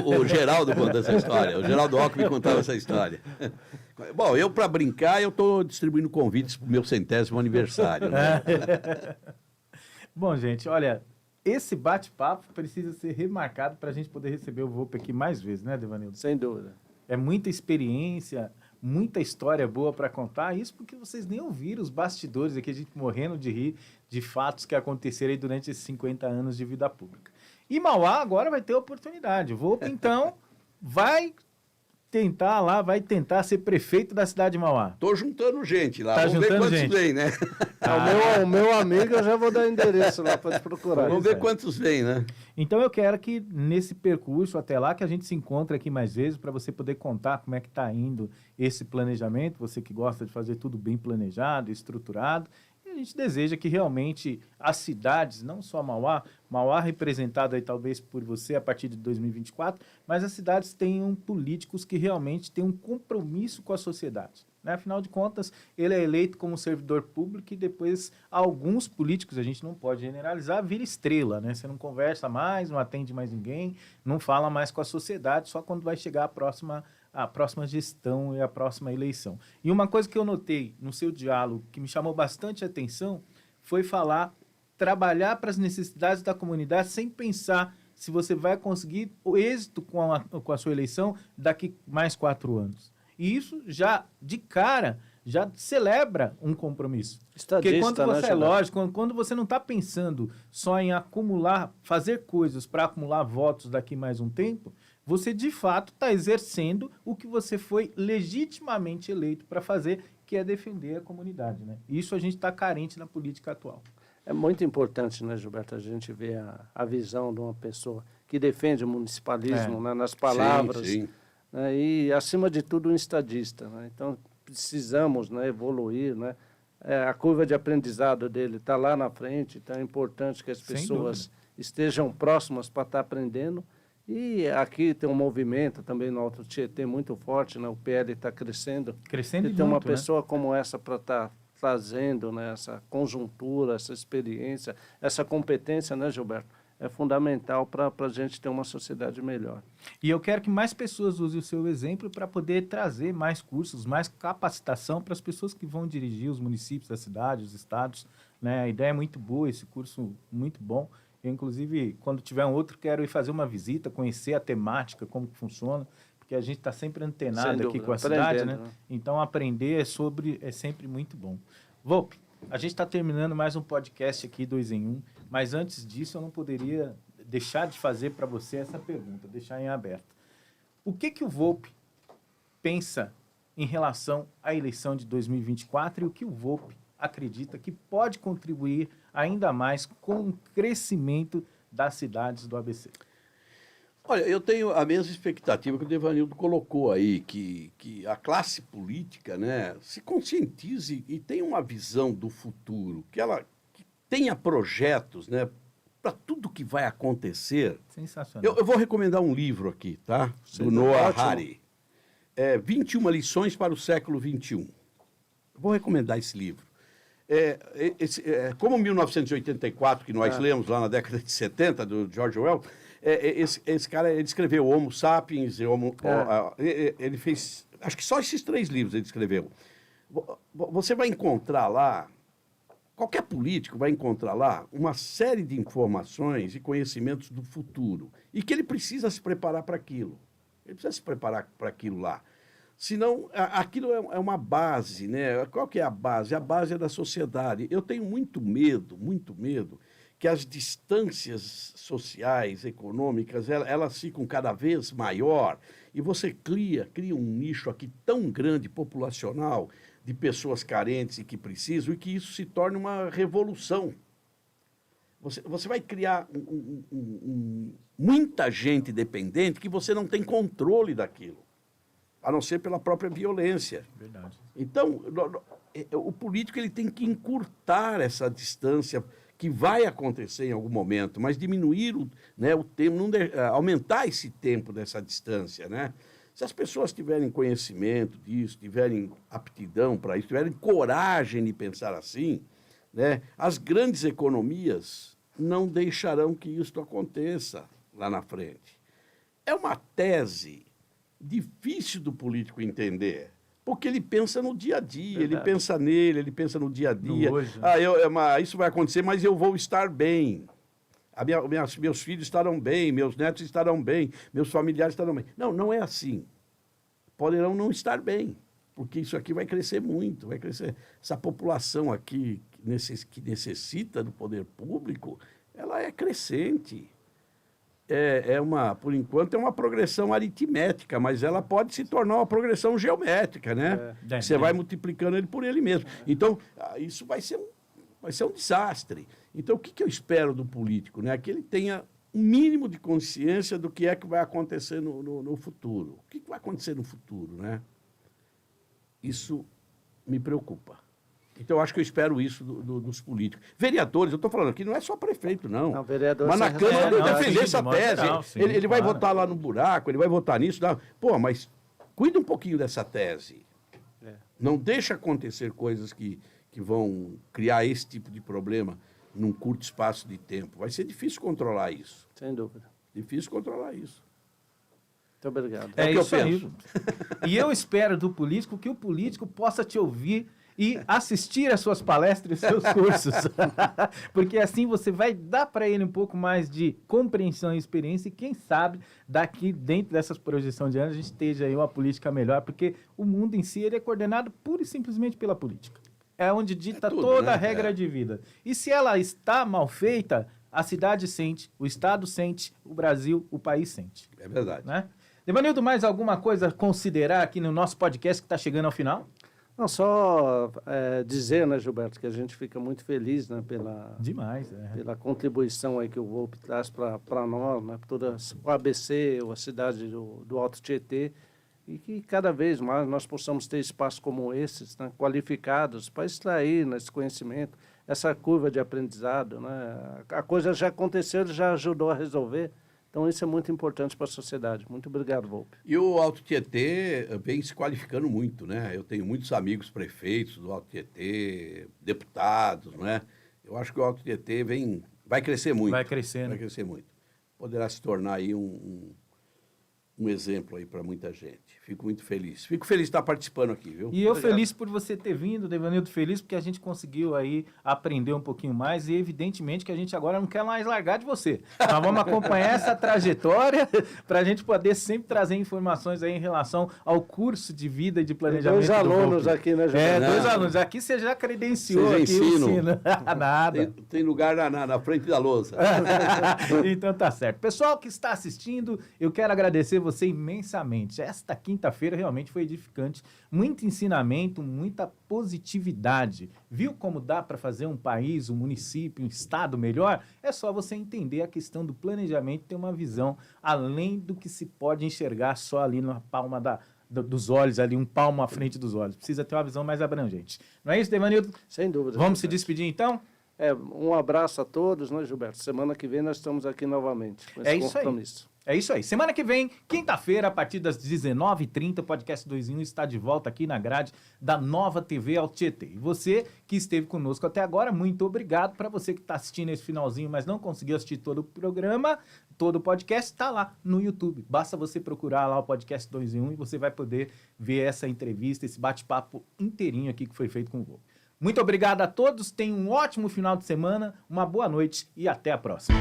O Geraldo conta essa história. O Geraldo Alckmin contava essa história. Bom, eu, para brincar, eu estou distribuindo convites para o meu 100º aniversário. Né? Bom, gente, olha, esse bate-papo precisa ser remarcado para a gente poder receber o Volpe aqui mais vezes, né, Devanildo? Sem dúvida. É muita experiência, muita história boa para contar, isso porque vocês nem ouviram os bastidores aqui, a gente morrendo de rir de fatos que aconteceram aí durante esses 50 anos de vida pública. E Mauá agora vai ter oportunidade. O Volpe, então, vai tentar ser prefeito da cidade de Mauá. Tô juntando gente lá, Vamos ver quantos vem, né? O meu amigo, eu já vou dar endereço lá para te procurar. Vamos ver quantos vem, né? Então eu quero que nesse percurso até lá, que a gente se encontre aqui mais vezes para você poder contar como é que está indo esse planejamento, você que gosta de fazer tudo bem planejado, estruturado. A gente deseja que realmente as cidades, não só Mauá representado aí talvez por você a partir de 2024, mas as cidades tenham políticos que realmente têm um compromisso com a sociedade. Né? Afinal de contas, ele é eleito como servidor público e depois alguns políticos, a gente não pode generalizar, vira estrela. Né? Você não conversa mais, não atende mais ninguém, não fala mais com a sociedade, só quando vai chegar a próxima gestão e a próxima eleição. E uma coisa que eu notei no seu diálogo, que me chamou bastante a atenção, foi trabalhar para as necessidades da comunidade sem pensar se você vai conseguir o êxito com a sua eleição daqui mais 4 anos. E isso já, de cara, já celebra um compromisso. Porque quando você, lógico, quando você não está pensando só em acumular, fazer coisas para acumular votos daqui mais um tempo, você, de fato, está exercendo o que você foi legitimamente eleito para fazer, que é defender a comunidade. Né? Isso a gente está carente na política atual. É muito importante, né, Gilberto, a gente ver a visão de uma pessoa que defende o municipalismo, né, nas palavras. Sim. Né, e, acima de tudo, um estadista. Né? Então, precisamos, né, evoluir. Né? A curva de aprendizado dele está lá na frente, então é importante que as pessoas estejam próximas para estar aprendendo E aqui tem um movimento também no Alto Tietê muito forte, né? O PL está crescendo. Crescendo E e ter uma muito, né? pessoa como essa para estar trazendo, né, essa conjuntura, essa experiência, essa competência, né, Gilberto? É fundamental para a gente ter uma sociedade melhor. E eu quero que mais pessoas usem o seu exemplo para poder trazer mais cursos, mais capacitação para as pessoas que vão dirigir os municípios da cidade, os estados, né? A ideia é muito boa, esse curso muito bom. Eu, inclusive, quando tiver um outro, quero ir fazer uma visita, conhecer a temática, como que funciona, porque a gente está sempre antenado Sem aqui dúvida, com a cidade, né? aprendendo, né? Então, aprender é sempre muito bom. Volpe, a gente está terminando mais um podcast aqui, 2 em 1, mas antes disso, eu não poderia deixar de fazer para você essa pergunta, deixar em aberto. O que o Volpe pensa em relação à eleição de 2024 e o que o Volpe acredita que pode contribuir ainda mais com o crescimento das cidades do ABC? Olha, eu tenho a mesma expectativa que o Devanildo colocou aí, que a classe política, né, se conscientize e tenha uma visão do futuro, que ela que tenha projetos, né, para tudo que vai acontecer. Sensacional. Eu vou recomendar um livro aqui, tá? Sim, Do Noah ótimo. Hari. 21 lições para o século XXI. Vou recomendar esse livro. Como 1984, que nós lemos lá na década de 70, do George Orwell, esse cara, ele escreveu Homo Sapiens, ele fez, acho que só esses 3 livros ele escreveu. Você vai encontrar lá, qualquer político vai encontrar lá uma série de informações e conhecimentos do futuro, e que ele precisa se preparar para aquilo. Ele precisa se preparar para aquilo lá. Senão, aquilo é uma base, né? Qual que é a base? A base é da sociedade. Eu tenho muito medo, que as distâncias sociais, econômicas, elas ficam cada vez maior e você cria um nicho aqui tão grande, populacional, de pessoas carentes e que precisam, e que isso se torne uma revolução. Você vai criar muita gente dependente que você não tem controle daquilo, a não ser pela própria violência. Verdade. Então, o político ele tem que encurtar essa distância que vai acontecer em algum momento, mas diminuir o tempo, aumentar esse tempo dessa distância, né? Se as pessoas tiverem conhecimento disso, tiverem aptidão para isso, tiverem coragem de pensar assim, né, as grandes economias não deixarão que isso aconteça lá na frente. É uma tese difícil do político entender, porque ele pensa no dia a dia, Verdade. ele pensa nele, ele pensa no dia a dia. No hoje, né? Isso vai acontecer, mas eu vou estar bem. Meus filhos estarão bem, meus netos estarão bem, meus familiares estarão bem. Não é assim. Poderão não estar bem, porque isso aqui vai crescer muito, vai crescer. Essa população aqui que necessita do poder público, ela é crescente. Por enquanto, é uma progressão aritmética, mas ela pode se tornar uma progressão geométrica, né? Você vai multiplicando ele por ele mesmo. Então, isso vai ser um desastre. Então, o que eu espero do político? Né? Que ele tenha um mínimo de consciência do que é que vai acontecer no futuro. O que vai acontecer no futuro, né? Isso me preocupa. Então, eu acho que eu espero isso dos políticos. Vereadores, eu estou falando aqui, não é só prefeito, não. Não, vereador, mas na essa Câmara responsabilidade. ele defender sim, essa de modo tese. geral, sim, Ele vai claro. votar lá no buraco, ele vai votar nisso. Pô, mas cuida um pouquinho dessa tese. Não deixa acontecer coisas que vão criar esse tipo de problema num curto espaço de tempo. Vai ser difícil controlar isso. Sem dúvida. Difícil controlar isso. Muito obrigado. É o que eu isso aí. penso. E eu espero do político que o político possa te ouvir e assistir às suas palestras e seus cursos. Porque assim você vai dar para ele um pouco mais de compreensão e experiência, e quem sabe daqui dentro dessas projeções de anos a gente esteja aí uma política melhor, porque o mundo em si ele é coordenado pura e simplesmente pela política. É onde dita tudo, toda né? a regra de vida. E se ela está mal feita, a cidade sente, o Estado sente, o Brasil, o país sente. É verdade. Né? Devanildo, mais alguma coisa a considerar aqui no nosso podcast que está chegando ao final? Não, só dizer, né, Gilberto, que a gente fica muito feliz, né, Demais. pela contribuição aí que o Volpe traz para nós, né, toda o ABC, a cidade do Alto Tietê, e que cada vez mais nós possamos ter espaços como esses, né, qualificados, para extrair esse conhecimento, essa curva de aprendizado. Né, a coisa já aconteceu, ele já ajudou a resolver, Então, isso é muito importante para a sociedade. Muito obrigado, Volpe. E o Alto Tietê vem se qualificando muito, né? Eu tenho muitos amigos prefeitos do Alto Tietê, deputados, né? Eu acho que o Alto Tietê vai crescer muito. Vai crescendo. Vai crescer muito. Poderá se tornar aí um exemplo aí para muita gente. Fico muito feliz. Fico feliz de estar participando aqui, viu? E eu Obrigado. feliz por você ter vindo, Devanildo, feliz porque a gente conseguiu aí aprender um pouquinho mais e evidentemente que a gente agora não quer mais largar de você. Nós vamos acompanhar essa trajetória para a gente poder sempre trazer informações aí em relação ao curso de vida e de planejamento. Dois alunos Volpe. aqui, né, Gilberto? Dois alunos. Aqui você já credenciou. Você já aqui ensina. o ensino. Nada. Tem lugar na frente da lousa. Então tá certo. Pessoal que está assistindo, eu quero agradecer você imensamente. Esta quinta-feira realmente foi edificante. Muito ensinamento, muita positividade. Viu como dá para fazer um país, um município, um estado melhor? É só você entender a questão do planejamento, ter uma visão além do que se pode enxergar só ali na palma dos olhos, ali um palmo à frente dos olhos. Precisa ter uma visão mais abrangente. Não é isso, Devanildo? Sem dúvida. Vamos se Gilberto. despedir então? Um abraço a todos, né, Gilberto? Semana que vem nós estamos aqui novamente com esse É isso aí. compromisso. É isso aí. Semana que vem, quinta-feira, a partir das 19h30, o Podcast 2 em 1 está de volta aqui na grade da Nova TV Alto Tietê. E você que esteve conosco até agora, muito obrigado. Para você que está assistindo esse finalzinho, mas não conseguiu assistir todo o programa, todo o podcast, está lá no YouTube. Basta você procurar lá o Podcast 2 em 1 e você vai poder ver essa entrevista, esse bate-papo inteirinho aqui que foi feito com o Volpe. Muito obrigado a todos, tenham um ótimo final de semana, uma boa noite e até a próxima.